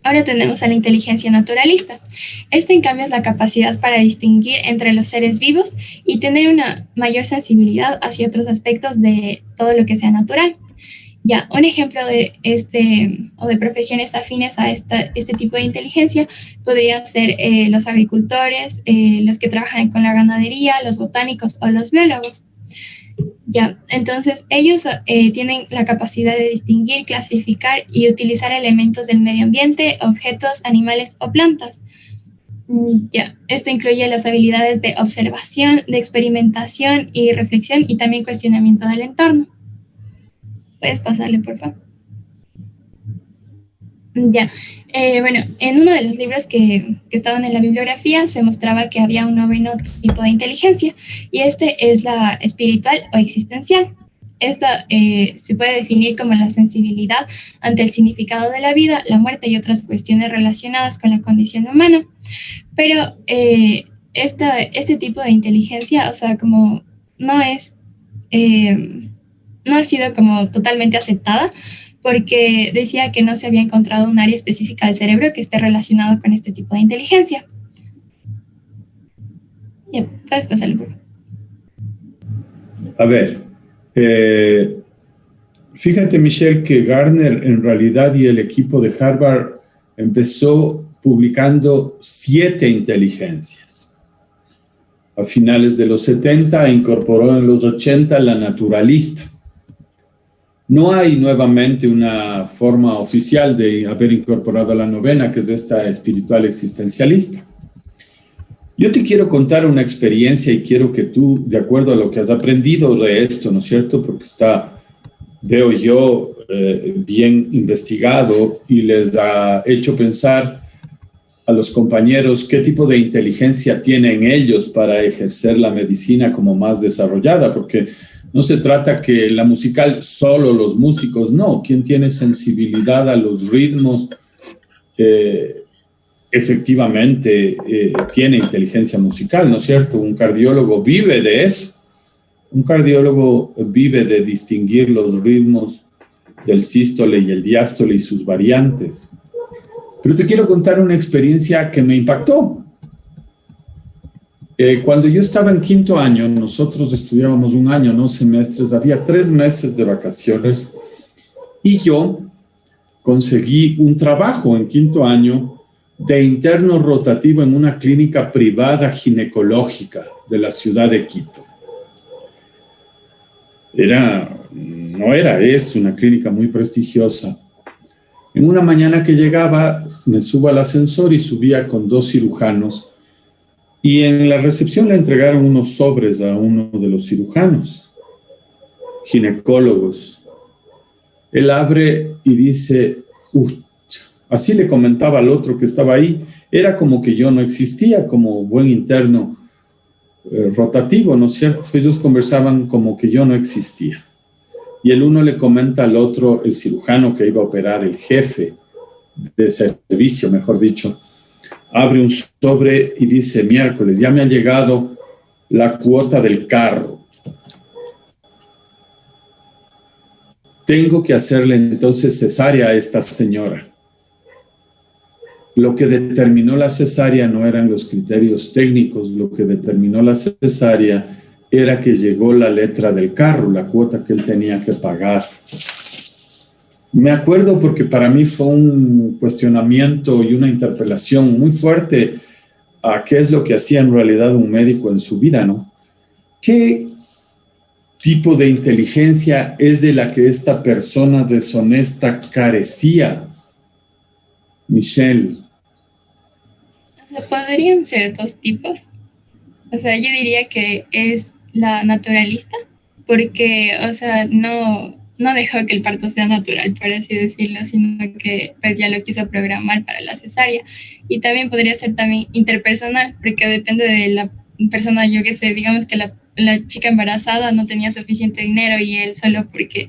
G: Ahora tenemos a la inteligencia naturalista. Esta, en cambio, es la capacidad para distinguir entre los seres vivos y tener una mayor sensibilidad hacia otros aspectos de todo lo que sea natural. Ya, un ejemplo de de profesiones afines a este tipo de inteligencia podría ser los agricultores, los que trabajan con la ganadería, los botánicos o los biólogos. Ya, entonces ellos tienen la capacidad de distinguir, clasificar y utilizar elementos del medio ambiente, objetos, animales o plantas. Ya, esto incluye las habilidades de observación, de experimentación y reflexión y también cuestionamiento del entorno. Puedes pasarle, por favor. Ya, bueno, en uno de los libros que estaban en la bibliografía se mostraba que había un noveno tipo de inteligencia y este es la espiritual o existencial. Esta se puede definir como la sensibilidad ante el significado de la vida, la muerte y otras cuestiones relacionadas con la condición humana. Pero este tipo de inteligencia, o sea, como no ha sido como totalmente aceptada, porque decía que no se había encontrado un área específica del cerebro que esté relacionado con este tipo de inteligencia. Ya, puedes pasarle, por favor.
A: A ver, fíjate, Michelle, que Gardner en realidad y el equipo de Harvard empezó publicando 7 inteligencias. A finales de los 70 incorporó en los 80 la naturalista. No hay nuevamente una forma oficial de haber incorporado la novena, que es esta espiritual existencialista. Yo te quiero contar una experiencia y quiero que tú, de acuerdo a lo que has aprendido de esto, ¿no es cierto? Porque está, veo yo, bien investigado y les ha hecho pensar a los compañeros qué tipo de inteligencia tienen ellos para ejercer la medicina como más desarrollada, porque no se trata que la musical solo los músicos, no, quien tiene sensibilidad a los ritmos, efectivamente tiene inteligencia musical, ¿no es cierto? Un cardiólogo vive de eso, un cardiólogo vive de distinguir los ritmos del sístole y el diástole y sus variantes. Pero te quiero contar una experiencia que me impactó. Cuando yo estaba en quinto año, nosotros estudiábamos un año, no semestres, había 3 meses de vacaciones y yo conseguí un trabajo en quinto año de interno rotativo en una clínica privada ginecológica de la ciudad de Quito. Es una clínica muy prestigiosa. En una mañana que llegaba, me subo al ascensor y subía con 2 cirujanos. Y en la recepción le entregaron unos sobres a uno de los cirujanos, ginecólogos. Él abre y dice, así le comentaba al otro que estaba ahí, era como que yo no existía como buen interno rotativo, ¿no es cierto? Ellos conversaban como que yo no existía. Y el uno le comenta al otro, el cirujano que iba a operar, el jefe de servicio, mejor dicho, abre un sobre y dice, miércoles, ya me ha llegado la cuota del carro. Tengo que hacerle entonces cesárea a esta señora. Lo que determinó la cesárea no eran los criterios técnicos, lo que determinó la cesárea era que llegó la letra del carro, la cuota que él tenía que pagar. Me acuerdo porque para mí fue un cuestionamiento y una interpelación muy fuerte a qué es lo que hacía en realidad un médico en su vida, ¿no? ¿Qué tipo de inteligencia es de la que esta persona deshonesta carecía, Michelle?
G: O sea, podrían ser 2 tipos. O sea, yo diría que es la naturalista, porque, o sea, no dejó que el parto sea natural, por así decirlo, sino que pues ya lo quiso programar para la cesárea. Y también podría ser también interpersonal, porque depende de la persona, yo que sé, digamos que la chica embarazada no tenía suficiente dinero y él solo porque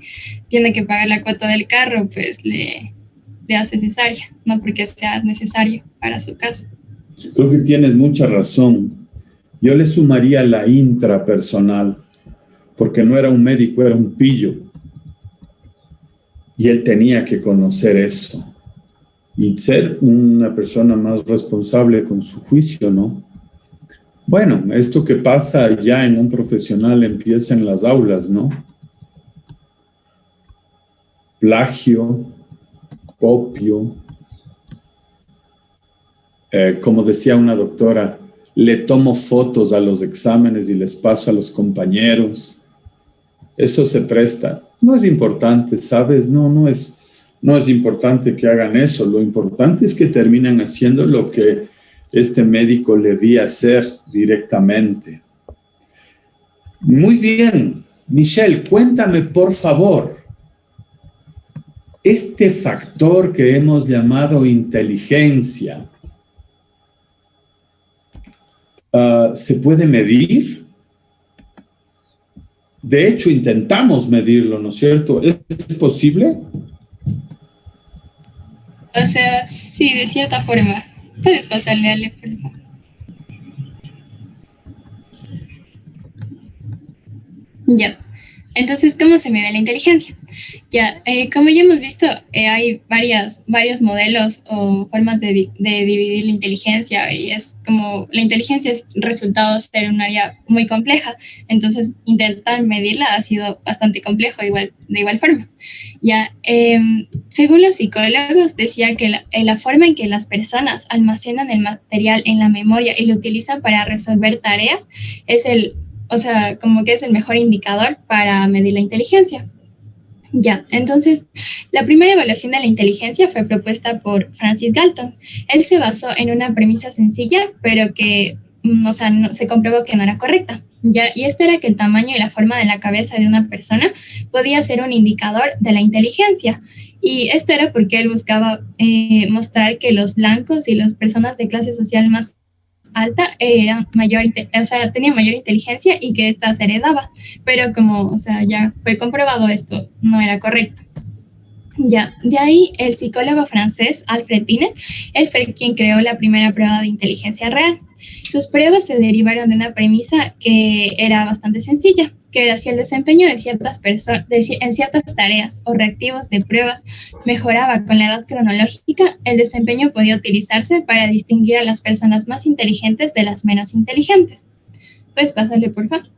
G: tiene que pagar la cuota del carro, pues le hace cesárea, no porque sea necesario para su caso.
A: Creo que tienes mucha razón. Yo le sumaría la intrapersonal, porque no era un médico, era un pillo. Y él tenía que conocer eso y ser una persona más responsable con su juicio, ¿no? Bueno, esto que pasa ya en un profesional empieza en las aulas, ¿no? Plagio, copio. Como decía una doctora, le tomo fotos a los exámenes y les paso a los compañeros. Eso se presta. No es importante, ¿sabes? No es importante que hagan eso. Lo importante es que terminan haciendo lo que este médico le debía hacer directamente. Muy bien. Michelle, cuéntame, por favor, este factor que hemos llamado inteligencia, ¿se puede medir? De hecho, intentamos medirlo, ¿no es cierto? ¿Es posible?
G: O sea, sí, de cierta forma. Puedes pasarle a Ale, por favor. Ya. Entonces, ¿cómo se mide la inteligencia? Ya, como ya hemos visto, hay varios modelos o formas de dividir la inteligencia, y es como la inteligencia es resultado de ser un área muy compleja, entonces intentar medirla ha sido bastante complejo de igual forma. Ya, según los psicólogos, decía que la forma en que las personas almacenan el material en la memoria y lo utilizan para resolver tareas como que es el mejor indicador para medir la inteligencia. Ya, entonces, la primera evaluación de la inteligencia fue propuesta por Francis Galton. Él se basó en una premisa sencilla, pero que o sea, no, se comprobó que no era correcta. ¿Ya? Y esto era que el tamaño y la forma de la cabeza de una persona podía ser un indicador de la inteligencia. Y esto era porque él buscaba mostrar que los blancos y las personas de clase social más alta eran mayor, o sea, tenían mayor inteligencia y que esta se heredaba. Pero como, o sea, ya fue comprobado esto, no era correcto. Ya, de ahí el psicólogo francés Alfred Binet, él fue quien creó la primera prueba de inteligencia real. Sus pruebas se derivaron de una premisa que era bastante sencilla, que era si el desempeño de ciertas personas en ciertas tareas o reactivos de pruebas mejoraba con la edad cronológica, el desempeño podía utilizarse para distinguir a las personas más inteligentes de las menos inteligentes. Pues pásale, por favor.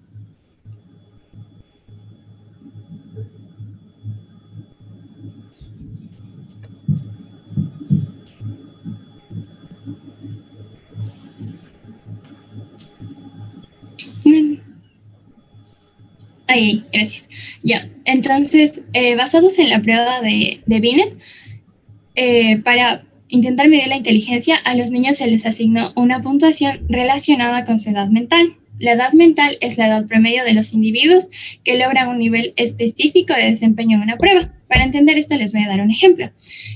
G: Ahí, gracias. Ya, entonces, basados en la prueba de Binet, para intentar medir la inteligencia, a los niños se les asignó una puntuación relacionada con su edad mental. La edad mental es la edad promedio de los individuos que logran un nivel específico de desempeño en una prueba. Para entender esto les voy a dar un ejemplo.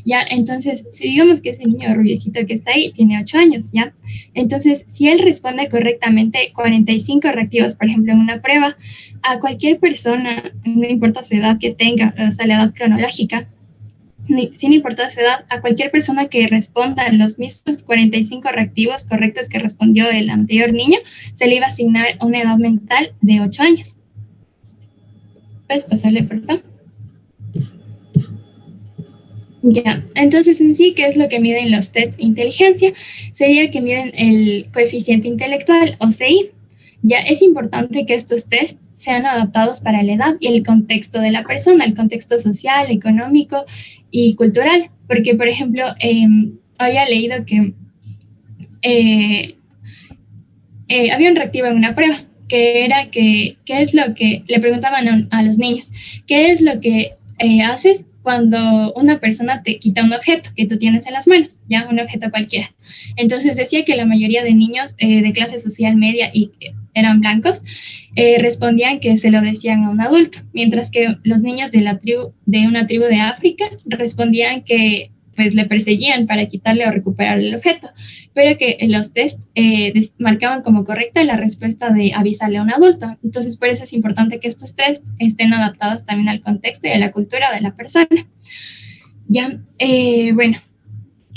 G: Ya, entonces, si digamos que ese niño rubiecito que está ahí tiene 8 años, ¿ya? Entonces, si él responde correctamente 45 reactivos, por ejemplo, en una prueba, a cualquier persona, no importa su edad que tenga, o sea, la edad cronológica, sin importar su edad, a cualquier persona que responda los mismos 45 reactivos correctos que respondió el anterior niño, se le iba a asignar una edad mental de 8 años. ¿Puedes pasarle, por favor? Ya, entonces en sí, ¿qué es lo que miden los test de inteligencia? Sería que miden el coeficiente intelectual o CI. Ya es importante que estos tests sean adaptados para la edad y el contexto de la persona, el contexto social, económico y cultural. Porque, por ejemplo, había leído que eh, había un reactivo en una prueba, que era que, ¿qué es lo que le preguntaban a los niños? ¿Qué es lo que haces cuando una persona te quita un objeto que tú tienes en las manos? Ya, un objeto cualquiera. Entonces decía que la mayoría de niños de clase social media y que eran blancos respondían que se lo decían a un adulto, mientras que los niños de una tribu de África respondían que pues le perseguían para quitarle o recuperar el objeto, pero que los test marcaban como correcta la respuesta de avisarle a un adulto. Entonces, por eso es importante que estos test estén adaptados también al contexto y a la cultura de la persona. Ya, bueno,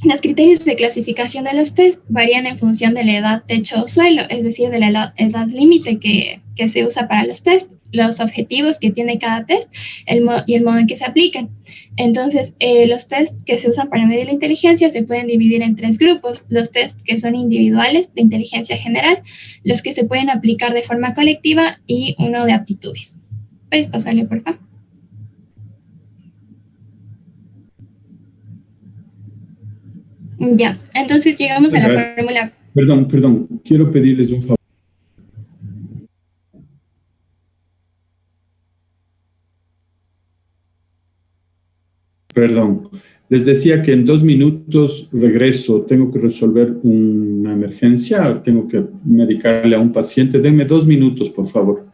G: los criterios de clasificación de los test varían en función de la edad techo o suelo, es decir, de la edad límite que se usa para los test, los objetivos que tiene cada test y el modo en que se aplican. Entonces, los test que se usan para medir la inteligencia se pueden dividir en 3 grupos. Los test que son individuales de inteligencia general, los que se pueden aplicar de forma colectiva y uno de aptitudes. ¿Puedes pasarle, por favor? Ya, entonces llegamos a la fórmula.
A: Perdón, quiero pedirles un favor. Perdón, les decía que en 2 minutos regreso, tengo que resolver una emergencia, tengo que medicarle a un paciente. Denme 2 minutos, por favor.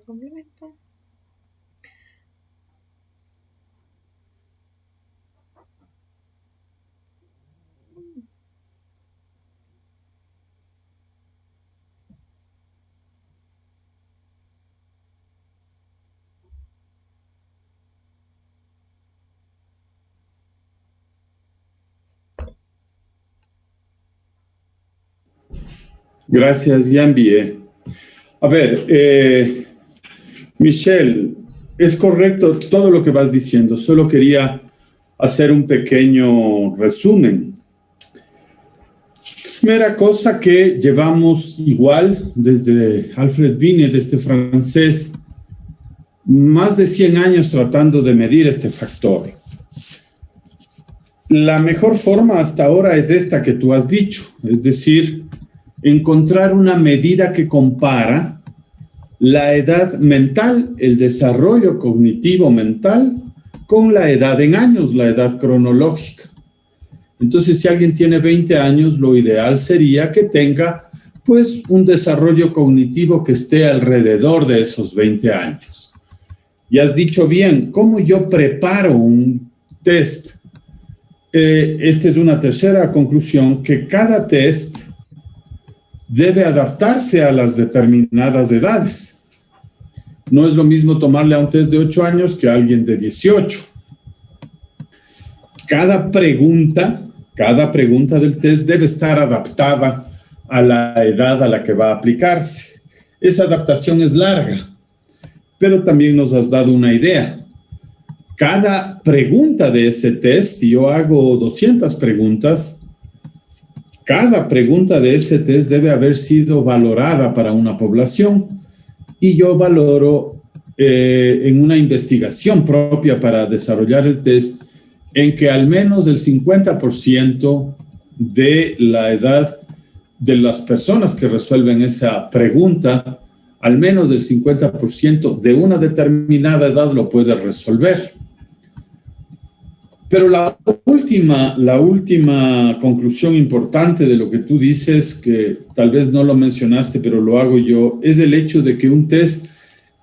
E: Complemento.
A: Gracias, ya envié. A ver, Michelle, es correcto todo lo que vas diciendo. Solo quería hacer un pequeño resumen. Primera cosa que llevamos igual desde Alfred Binet, este francés, más de 100 años tratando de medir este factor. La mejor forma hasta ahora es esta que tú has dicho, es decir, encontrar una medida que compara la edad mental, el desarrollo cognitivo mental, con la edad en años, la edad cronológica. Entonces, si alguien tiene 20 años, lo ideal sería que tenga, pues, un desarrollo cognitivo que esté alrededor de esos 20 años. Y has dicho bien, ¿cómo yo preparo un test? Esta es una tercera conclusión, que cada test debe adaptarse a las determinadas edades. No es lo mismo tomarle a un test de 8 años que a alguien de 18. Cada pregunta del test debe estar adaptada a la edad a la que va a aplicarse. Esa adaptación es larga, pero también nos has dado una idea. Cada pregunta de ese test, si yo hago 200 preguntas, cada pregunta de ese test debe haber sido valorada para una población y yo valoro en una investigación propia para desarrollar el test en que al menos el 50% de la edad de las personas que resuelven esa pregunta, al menos el 50% de una determinada edad lo puede resolver. Pero la última conclusión importante de lo que tú dices, que tal vez no lo mencionaste, pero lo hago yo, es el hecho de que un test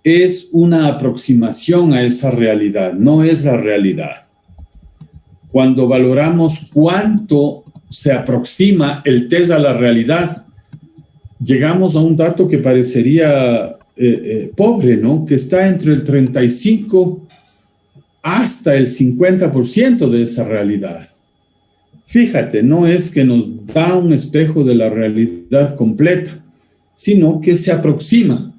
A: es una aproximación a esa realidad, no es la realidad. Cuando valoramos cuánto se aproxima el test a la realidad, llegamos a un dato que parecería pobre, ¿no? Que está entre el 35 hasta el 50% de esa realidad. Fíjate, no es que nos da un espejo de la realidad completa, sino que se aproxima.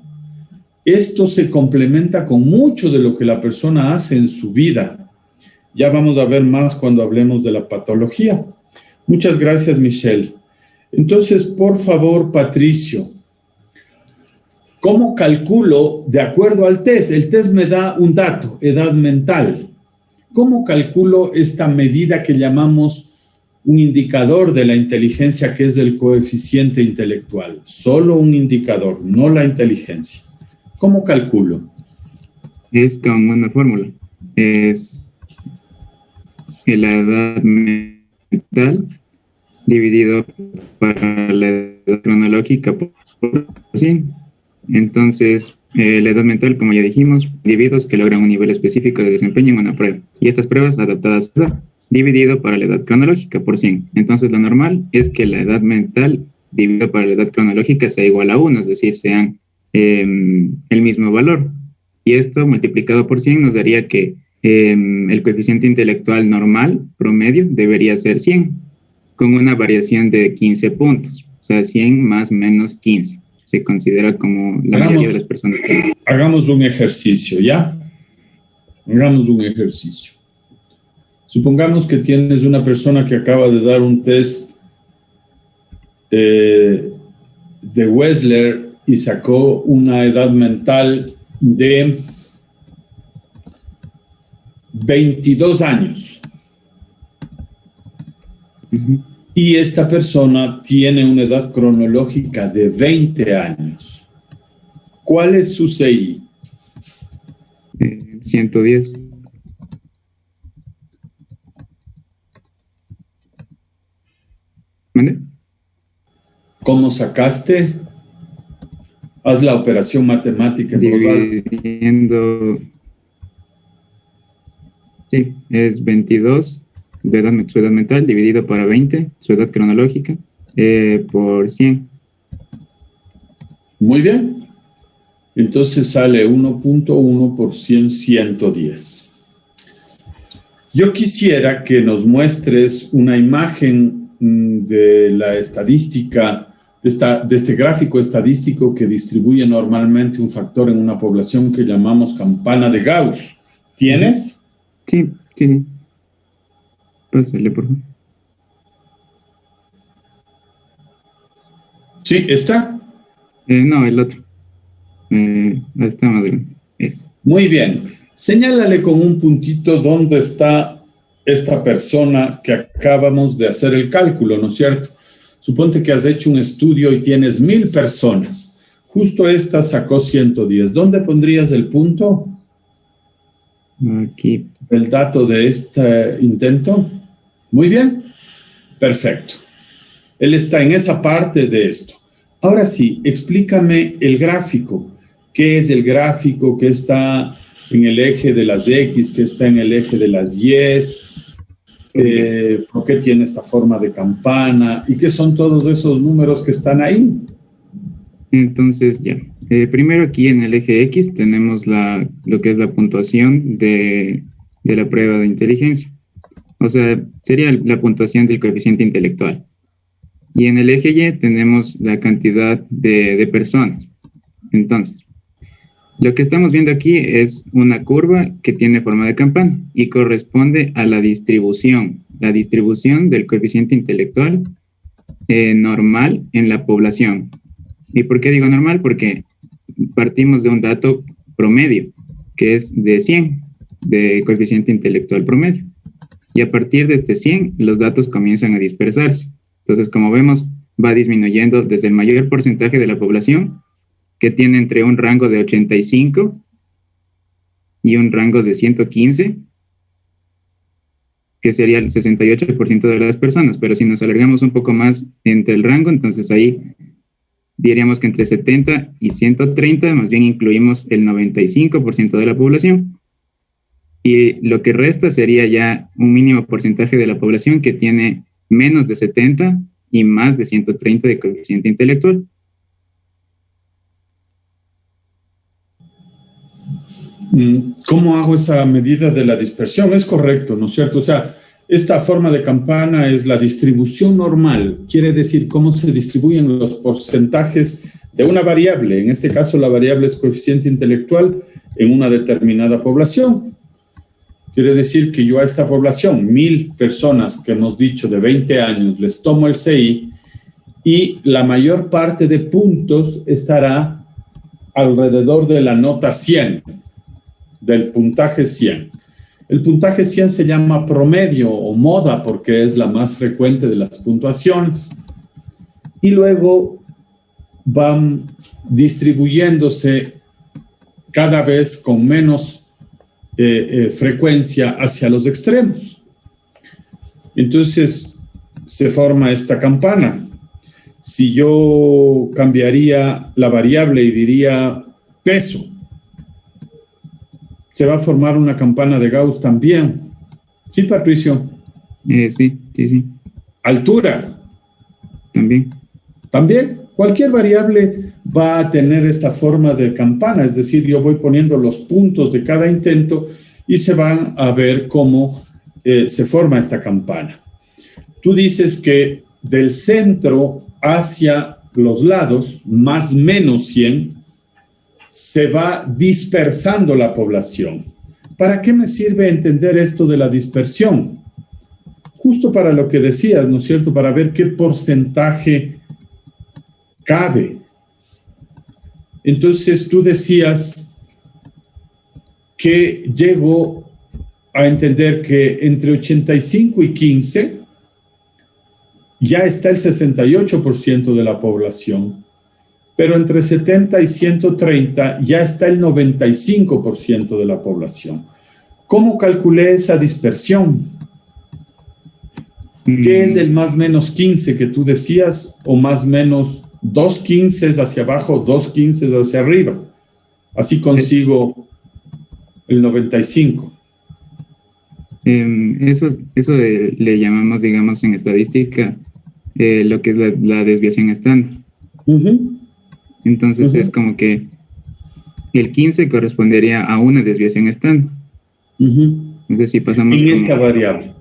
A: Esto se complementa con mucho de lo que la persona hace en su vida. Ya vamos a ver más cuando hablemos de la patología. Muchas gracias, Michelle. Entonces, por favor, Patricio, ¿cómo calculo de acuerdo al test? El test me da un dato, edad mental. ¿Cómo calculo esta medida que llamamos un indicador de la inteligencia, que es el coeficiente intelectual? Solo un indicador, no la inteligencia. ¿Cómo calculo?
H: Es con una fórmula. Es la edad mental dividido para la edad cronológica por 100. Entonces, la edad mental, como ya dijimos, individuos que logran un nivel específico de desempeño en una prueba. Y estas pruebas adaptadas a edad, dividido para la edad cronológica por 100. Entonces, lo normal es que la edad mental dividido para la edad cronológica sea igual a 1, es decir, sean el mismo valor. Y esto multiplicado por 100 nos daría que el coeficiente intelectual normal, promedio, debería ser 100, con una variación de 15 puntos. sea, 100 más menos 15. Se considera como la mayoría de las personas que...
A: Hagamos un ejercicio, ¿ya? Hagamos un ejercicio. Supongamos que tienes una persona que acaba de dar un test de Wechsler y sacó una edad mental de 22 años. Y esta persona tiene una edad cronológica de 20 años. ¿Cuál es su CI?
H: 110. ¿Mande?
A: ¿Cómo sacaste? Haz la operación matemática en voz alta.
H: Dividiendo... Sí, es 22 de su edad mental dividido para 20, su edad cronológica, por 100.
A: Muy bien. Entonces sale 1.1 por 100, 110. Yo quisiera que nos muestres una imagen de la estadística, de este gráfico estadístico que distribuye normalmente un factor en una población que llamamos campana de Gauss. ¿Tienes?
H: Sí. Pásale, por favor.
A: Sí, ¿está?
H: No, el otro. Está más grande. Eso.
A: Muy bien. Señálale con un puntito dónde está esta persona que acabamos de hacer el cálculo, ¿no es cierto? Suponte que has hecho un estudio y tienes 1000 personas. Justo esta sacó 110. ¿Dónde pondrías el punto?
H: Aquí.
A: El dato de este intento. Muy bien. Perfecto. Él está en esa parte de esto. Ahora sí, explícame el gráfico. ¿Qué es el gráfico que está en el eje de las X, que está en el eje de las Y? ¿Por qué tiene esta forma de campana? ¿Y qué son todos esos números que están ahí?
H: Entonces, ya. Primero aquí en el eje X tenemos lo que es la puntuación de la prueba de inteligencia. O sea, sería la puntuación del coeficiente intelectual. Y en el eje Y tenemos la cantidad de personas. Entonces, lo que estamos viendo aquí es una curva que tiene forma de campana y corresponde a la distribución del coeficiente intelectual normal en la población. ¿Y por qué digo normal? Porque partimos de un dato promedio, que es de 100, de coeficiente intelectual promedio. Y a partir de este 100, los datos comienzan a dispersarse. Entonces, como vemos, va disminuyendo desde el mayor porcentaje de la población, que tiene entre un rango de 85 y un rango de 115, que sería el 68% de las personas. Pero si nos alargamos un poco más entre el rango, entonces ahí diríamos que entre 70 y 130, más bien incluimos el 95% de la población. Y lo que resta sería ya un mínimo porcentaje de la población que tiene menos de 70 y más de 130 de coeficiente intelectual.
A: ¿Cómo hago esa medida de la dispersión? Es correcto, ¿no es cierto? O sea, esta forma de campana es la distribución normal. Quiere decir cómo se distribuyen los porcentajes de una variable. En este caso, la variable es coeficiente intelectual en una determinada población. Quiere decir que yo a esta población, 1000 personas que hemos dicho de 20 años, les tomo el CI y la mayor parte de puntos estará alrededor de la nota 100, del puntaje 100. El puntaje 100 se llama promedio o moda porque es la más frecuente de las puntuaciones. Y luego van distribuyéndose cada vez con menos frecuencia hacia los extremos. Entonces se forma esta campana. Si yo cambiaría la variable y diría peso, se va a formar una campana de Gauss también. ¿Sí, Patricio?
H: Sí.
A: Altura. También. Cualquier variable va a tener esta forma de campana, es decir, yo voy poniendo los puntos de cada intento y se van a ver cómo se forma esta campana. Tú dices que del centro hacia los lados, más menos 100, se va dispersando la población. ¿Para qué me sirve entender esto de la dispersión? Justo para lo que decías, ¿no es cierto? Para ver qué porcentaje cabe. Entonces tú decías que llego a entender que entre 85 y 15 ya está el 68% de la población, pero entre 70 y 130 ya está el 95% de la población. ¿Cómo calculé esa dispersión? ¿Qué es el más menos 15 que tú decías? O más menos 2 15 hacia abajo, 2 15 hacia arriba. Así consigo el 95.
H: Eso le llamamos, digamos, en estadística, lo que es la desviación estándar. Entonces es como que el 15 correspondería a una desviación estándar. Entonces si pasamos
A: en esta variable.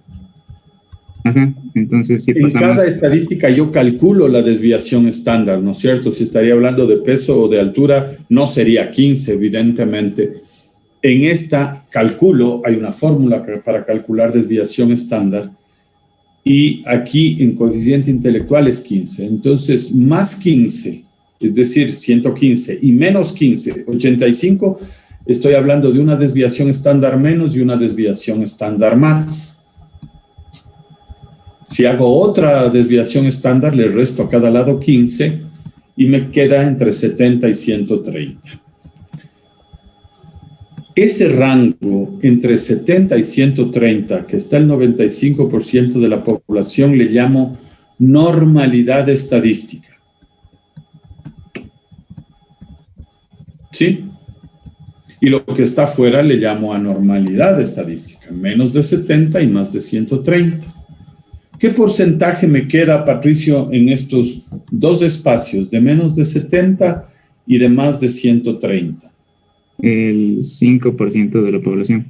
H: Ajá, entonces si
A: en
H: pasamos...
A: cada estadística yo calculo la desviación estándar, ¿no es cierto? Si estaría hablando de peso o de altura, no sería 15, evidentemente. En esta calculo, hay una fórmula para calcular desviación estándar, y aquí en coeficiente intelectual es 15. Entonces, más 15, es decir, 115, y menos 15, 85, estoy hablando de una desviación estándar menos y una desviación estándar más. Si hago otra desviación estándar, le resto a cada lado 15 y me queda entre 70 y 130. Ese rango entre 70 y 130, que está el 95% de la población, le llamo normalidad estadística. ¿Sí? Y lo que está afuera le llamo anormalidad estadística, menos de 70 y más de 130. ¿Qué porcentaje me queda, Patricio, en estos dos espacios, de menos de 70 y de más de 130?
H: El 5% de la población.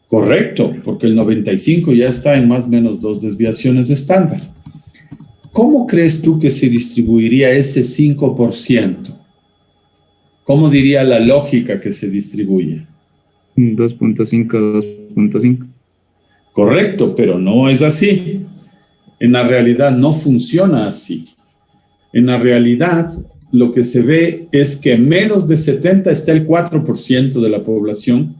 A: Correcto, porque el 95 ya está en más o menos 2 desviaciones estándar. ¿Cómo crees tú que se distribuiría ese 5%? ¿Cómo diría la lógica que se distribuye?
H: 2.5.
A: Correcto, pero no es así. En la realidad no funciona así. En la realidad, lo que se ve es que menos de 70 está el 4% de la población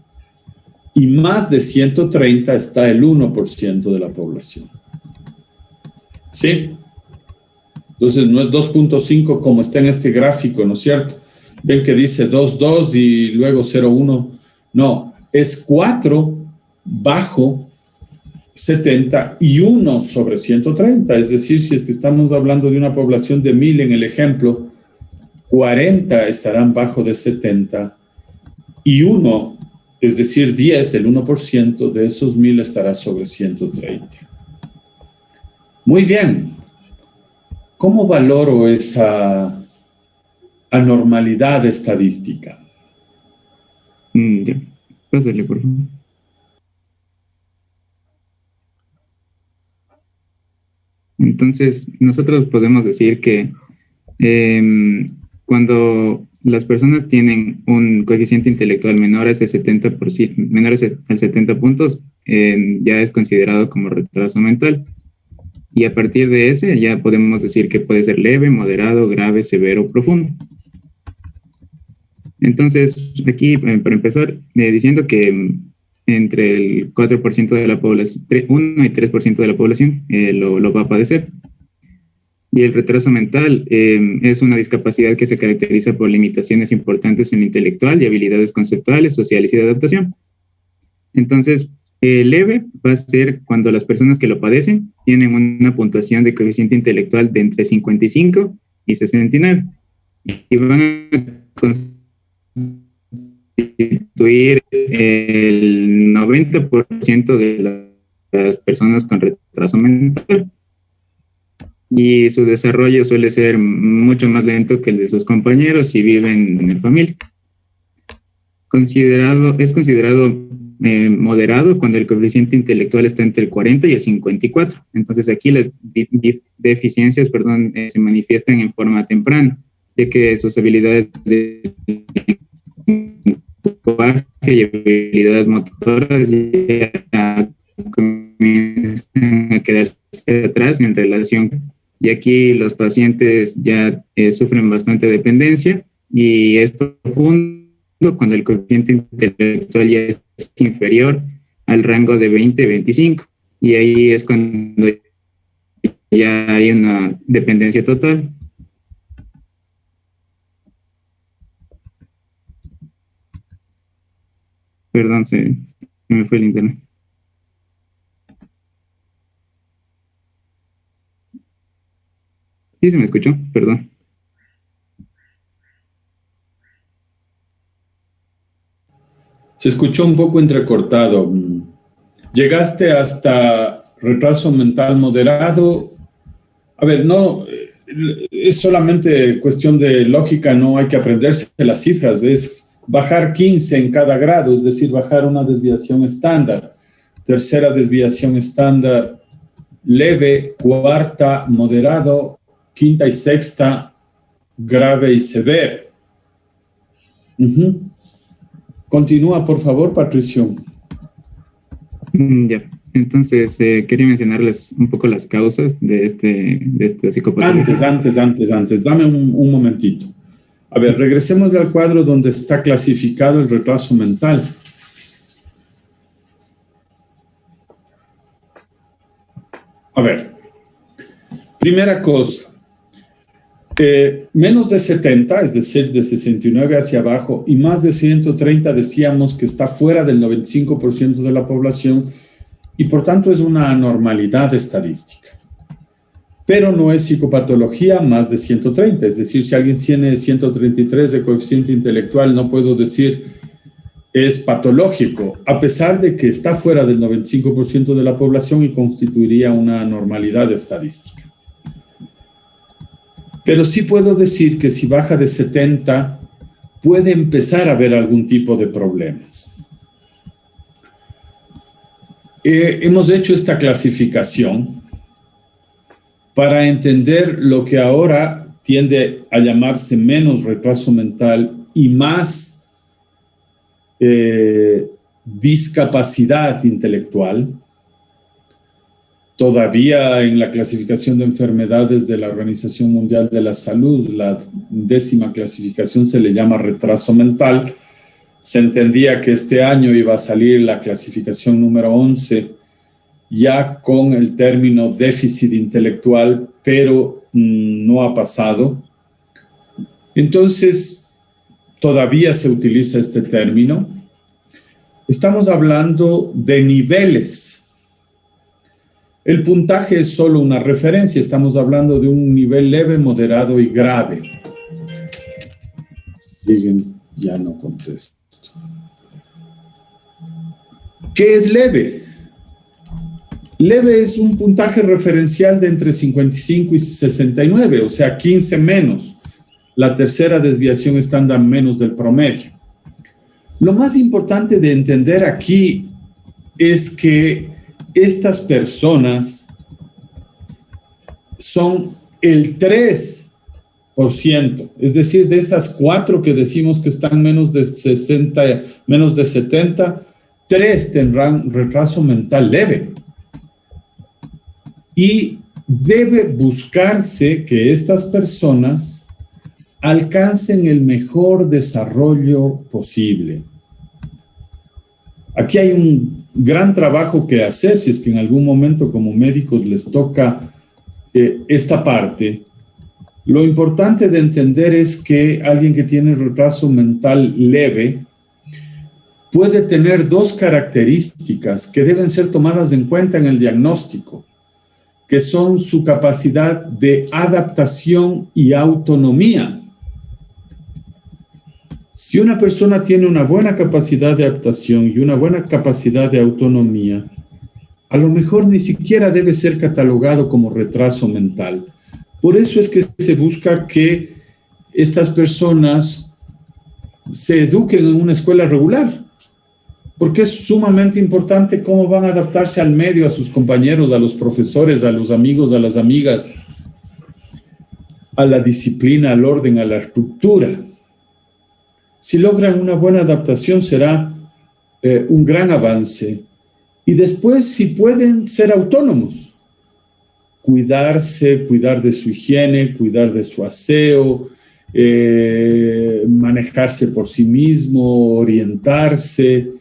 A: y más de 130 está el 1% de la población. ¿Sí? Entonces no es 2.5 como está en este gráfico, ¿no es cierto? Ven que dice 2.2 y luego 0.1. No, es 4 bajo 70 y 1 sobre 130. Es decir, si es que estamos hablando de una población de 1000 en el ejemplo, 40 estarán bajo de 70 y 1, es decir, 10, el 1% de esos 1000 estará sobre 130. Muy bien. ¿Cómo valoro esa anormalidad estadística?
H: Ya, pásale, por favor. Entonces, nosotros podemos decir que cuando las personas tienen un coeficiente intelectual menor a ese 70%, menor al 70 puntos, ya es considerado como retraso mental. Y a partir de ese ya podemos decir que puede ser leve, moderado, grave, severo, profundo. Entonces, aquí, para empezar, diciendo que entre el 4% de la población, 1 y 3% de la población lo va a padecer. Y el retraso mental es una discapacidad que se caracteriza por limitaciones importantes en lo intelectual y habilidades conceptuales, sociales y de adaptación. Entonces, leve va a ser cuando las personas que lo padecen tienen una puntuación de coeficiente intelectual de entre 55 y 69. Y van a constituir el 90% de las personas con retraso mental. Y su desarrollo suele ser mucho más lento que el de sus compañeros si viven en familia. Es considerado moderado cuando el coeficiente intelectual está entre el 40 y el 54. Entonces aquí las deficiencias, se manifiestan en forma temprana, ya que sus habilidades de lenguaje y habilidades motoras ya comienzan a quedarse atrás en relación. Y aquí los pacientes ya sufren bastante dependencia y es profundo cuando el coeficiente intelectual ya es inferior al rango de 20-25. Y ahí es cuando ya hay una dependencia total. Perdón, se me fue el internet. Sí, se me escuchó, perdón.
A: Se escuchó un poco entrecortado. Llegaste hasta retraso mental moderado. A ver, no, es solamente cuestión de lógica, no hay que aprenderse las cifras, es bajar 15 en cada grado, es decir, bajar una desviación estándar. Tercera desviación estándar leve, cuarta moderado, quinta y sexta grave y severo. Continúa, por favor, Patricio.
H: Ya, entonces quería mencionarles un poco las causas de este psicopatología.
A: Antes, dame un momentito. A ver, regresemos al cuadro donde está clasificado el retraso mental. A ver, primera cosa, menos de 70, es decir, de 69 hacia abajo, y más de 130 decíamos que está fuera del 95% de la población y por tanto es una anormalidad estadística. Pero no es psicopatología más de 130, es decir, si alguien tiene 133 de coeficiente intelectual, no puedo decir es patológico, a pesar de que está fuera del 95% de la población y constituiría una anormalidad estadística. Pero sí puedo decir que si baja de 70, puede empezar a haber algún tipo de problemas. Hemos hecho esta clasificación para entender lo que ahora tiende a llamarse menos retraso mental y más discapacidad intelectual. Todavía en la clasificación de enfermedades de la Organización Mundial de la Salud, la 10ª clasificación se le llama retraso mental. Se entendía que este año iba a salir la clasificación número 11, ya con el término déficit intelectual, pero no ha pasado. Entonces, todavía se utiliza este término. Estamos hablando de niveles. El puntaje es solo una referencia, estamos hablando de un nivel leve, moderado y grave. Siguen, ya no contesto. ¿Qué es leve? Leve es un puntaje referencial de entre 55 y 69, o sea, 15 menos. La tercera desviación estándar menos del promedio. Lo más importante de entender aquí es que estas personas son el 3%, es decir, de esas 4 que decimos que están menos de 60, menos de 70, 3 tendrán retraso mental leve. Y debe buscarse que estas personas alcancen el mejor desarrollo posible. Aquí hay un gran trabajo que hacer si es que en algún momento como médicos les toca esta parte. Lo importante de entender es que alguien que tiene retraso mental leve puede tener 2 características que deben ser tomadas en cuenta en el diagnóstico, que son su capacidad de adaptación y autonomía. Si una persona tiene una buena capacidad de adaptación y una buena capacidad de autonomía, a lo mejor ni siquiera debe ser catalogado como retraso mental. Por eso es que se busca que estas personas se eduquen en una escuela regular. porque es sumamente importante cómo van a adaptarse al medio, a sus compañeros, a los profesores, a los amigos, a las amigas, a la disciplina, al orden, a la estructura. Si logran una buena adaptación será un gran avance. Y después, si pueden ser autónomos, cuidarse, cuidar de su higiene, cuidar de su aseo, manejarse por sí mismo, orientarse.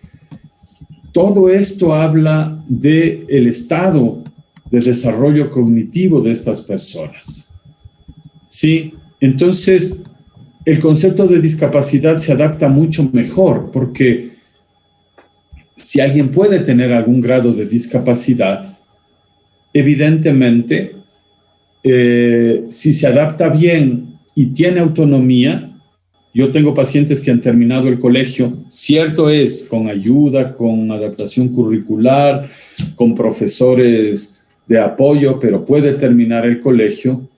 A: Todo esto habla del estado de desarrollo cognitivo de estas personas. Sí, entonces el concepto de discapacidad se adapta mucho mejor porque si alguien puede tener algún grado de discapacidad, evidentemente, si se adapta bien y tiene autonomía, yo tengo pacientes que han terminado el colegio, cierto es, con ayuda, con adaptación curricular, con profesores de apoyo, pero puede terminar el colegio.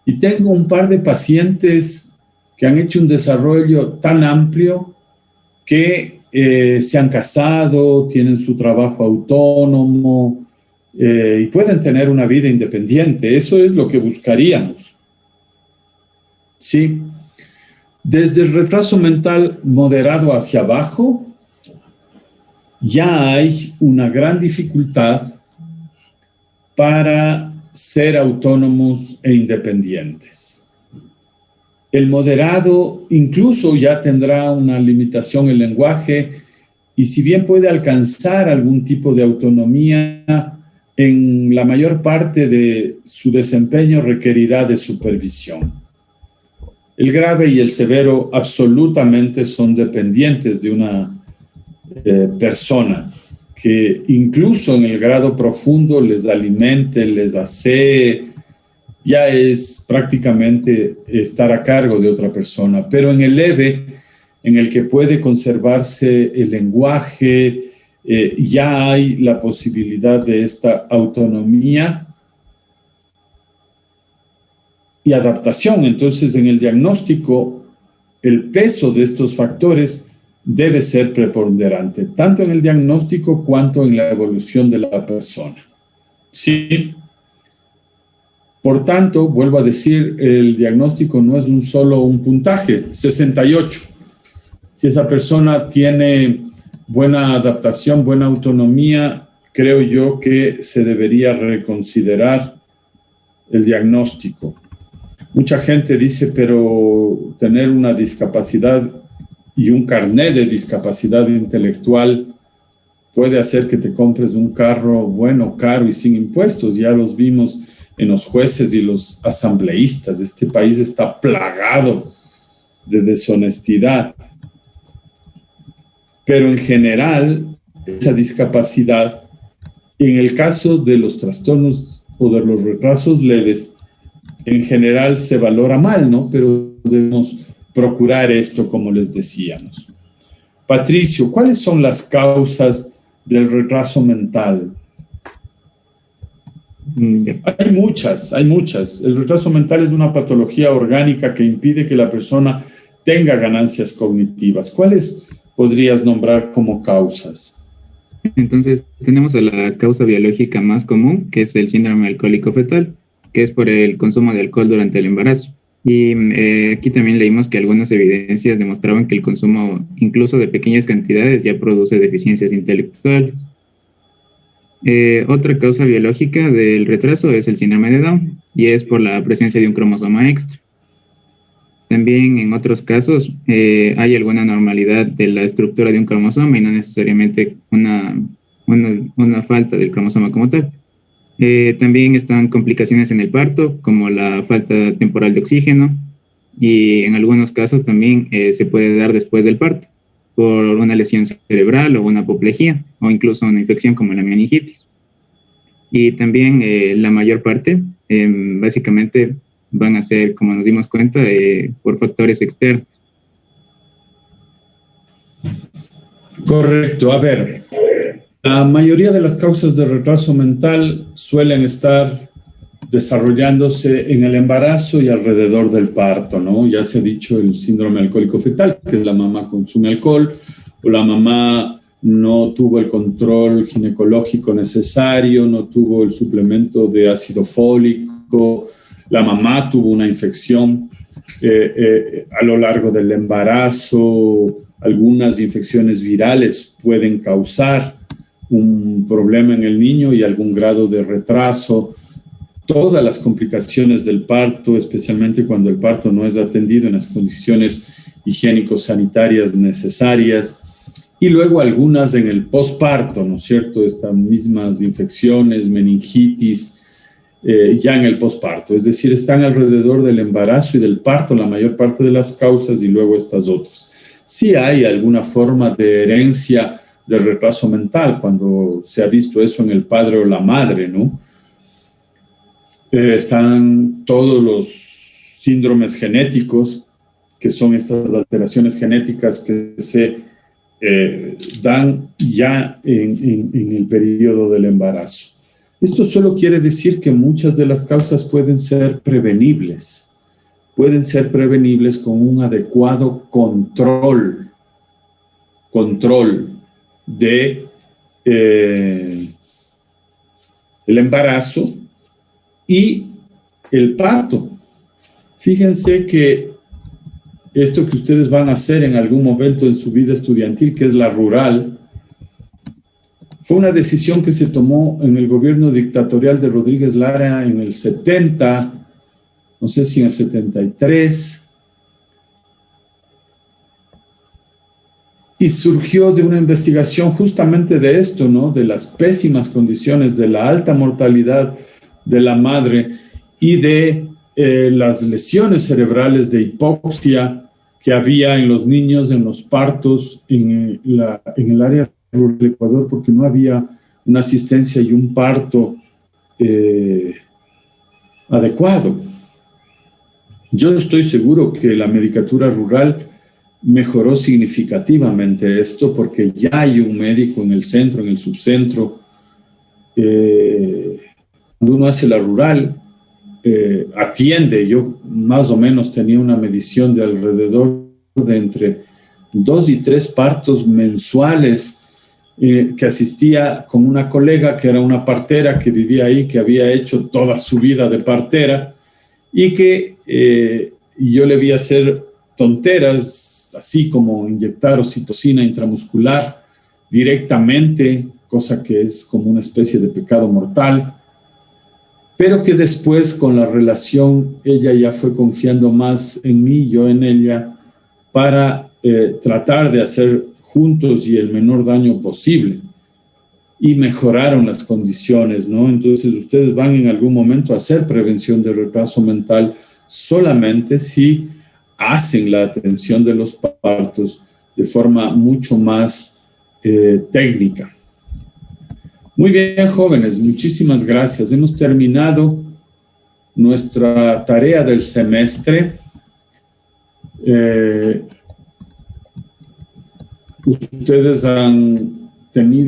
A: Y tengo un par de pacientes que han hecho un desarrollo tan amplio que se han casado, tienen su trabajo autónomo y pueden tener una vida independiente. Eso es lo que buscaríamos. Sí. Desde el retraso mental moderado hacia abajo, ya hay una gran dificultad para ser autónomos e independientes. El moderado incluso ya tendrá una limitación en lenguaje y si bien puede alcanzar algún tipo de autonomía, en la mayor parte de su desempeño requerirá de supervisión. El grave y el severo absolutamente son dependientes de una persona que incluso en el grado profundo les alimente, les asee, ya es prácticamente estar a cargo de otra persona. Pero en el leve, en el que puede conservarse el lenguaje, ya hay la posibilidad de esta autonomía y adaptación. Entonces, en el diagnóstico, el peso de estos factores debe ser preponderante, tanto en el diagnóstico cuanto en la evolución de la persona. Sí. Por tanto, vuelvo a decir, el diagnóstico no es solo un puntaje, 68. Si esa persona tiene buena adaptación, buena autonomía, creo yo que se debería reconsiderar el diagnóstico. Mucha gente dice, pero tener una discapacidad y un carnet de discapacidad intelectual puede hacer que te compres un carro bueno, caro y sin impuestos. Ya los vimos en los jueces y los asambleístas. Este país está plagado de deshonestidad. Pero en general, esa discapacidad, en el caso de los trastornos o de los retrasos leves, en general se valora mal, ¿no? Pero debemos procurar esto, como les decíamos. Patricio, ¿cuáles son las causas del retraso mental? Hay muchas. El retraso mental es una patología orgánica que impide que la persona tenga ganancias cognitivas. ¿Cuáles podrías nombrar como causas?
H: Entonces, tenemos a la causa biológica más común, que es el síndrome alcohólico fetal, que es por el consumo de alcohol durante el embarazo. Y aquí también leímos que algunas evidencias demostraban que el consumo, incluso de pequeñas cantidades, ya produce deficiencias intelectuales. Otra causa biológica del retraso es el síndrome de Down, y es por la presencia de un cromosoma extra. También en otros casos hay alguna normalidad de la estructura de un cromosoma y no necesariamente una falta del cromosoma como tal. También están complicaciones en el parto, como la falta temporal de oxígeno, y en algunos casos también se puede dar después del parto, por una lesión cerebral o una apoplejía, o incluso una infección como la meningitis. Y también la mayor parte, básicamente, van a ser, como nos dimos cuenta, por factores externos.
A: Correcto. A ver, la mayoría de las causas de retraso mental suelen estar desarrollándose en el embarazo y alrededor del parto, ¿no? Ya se ha dicho el síndrome alcohólico fetal, que la mamá consume alcohol, o la mamá no tuvo el control ginecológico necesario, no tuvo el suplemento de ácido fólico, la mamá tuvo una infección a lo largo del embarazo, algunas infecciones virales pueden causar un problema en el niño y algún grado de retraso. Todas las complicaciones del parto, especialmente cuando el parto no es atendido en las condiciones higiénico-sanitarias necesarias, y luego algunas en el posparto, ¿no es cierto? Estas mismas infecciones, meningitis, ya en el posparto, es decir, están alrededor del embarazo y del parto la mayor parte de las causas y luego estas otras. Sí hay alguna forma de herencia de retraso mental cuando se ha visto eso en el padre o la madre, ¿no? Están todos los síndromes genéticos, que son estas alteraciones genéticas que se dan ya en el periodo del embarazo. Esto solo quiere decir que muchas de las causas pueden ser prevenibles con un adecuado control de el embarazo y el parto. Fíjense que esto que ustedes van a hacer en algún momento en su vida estudiantil, que es la rural, fue una decisión que se tomó en el gobierno dictatorial de Rodríguez Lara en el 70, no sé si en el 73, y surgió de una investigación justamente de esto, ¿no? De las pésimas condiciones, de la alta mortalidad de la madre y de las lesiones cerebrales de hipoxia que había en los niños, en los partos, en el área rural del Ecuador, porque no había una asistencia y un parto adecuado. Yo estoy seguro que la medicatura rural mejoró significativamente esto porque ya hay un médico en el centro, en el subcentro. Cuando uno hace la rural, atiende. Yo más o menos tenía una medición de alrededor de entre 2 y 3 partos mensuales que asistía con una colega que era una partera que vivía ahí, que había hecho toda su vida de partera y que yo le vi hacer tonteras, así como inyectar oxitocina intramuscular directamente, cosa que es como una especie de pecado mortal, pero que después con la relación ella ya fue confiando más en mí, yo en ella, para tratar de hacer juntos y el menor daño posible. Y mejoraron las condiciones, ¿no? Entonces ustedes van en algún momento a hacer prevención de retraso mental solamente si hacen la atención de los partos de forma mucho más técnica. Muy bien, jóvenes, muchísimas gracias. Hemos terminado nuestra tarea del semestre. Ustedes han tenido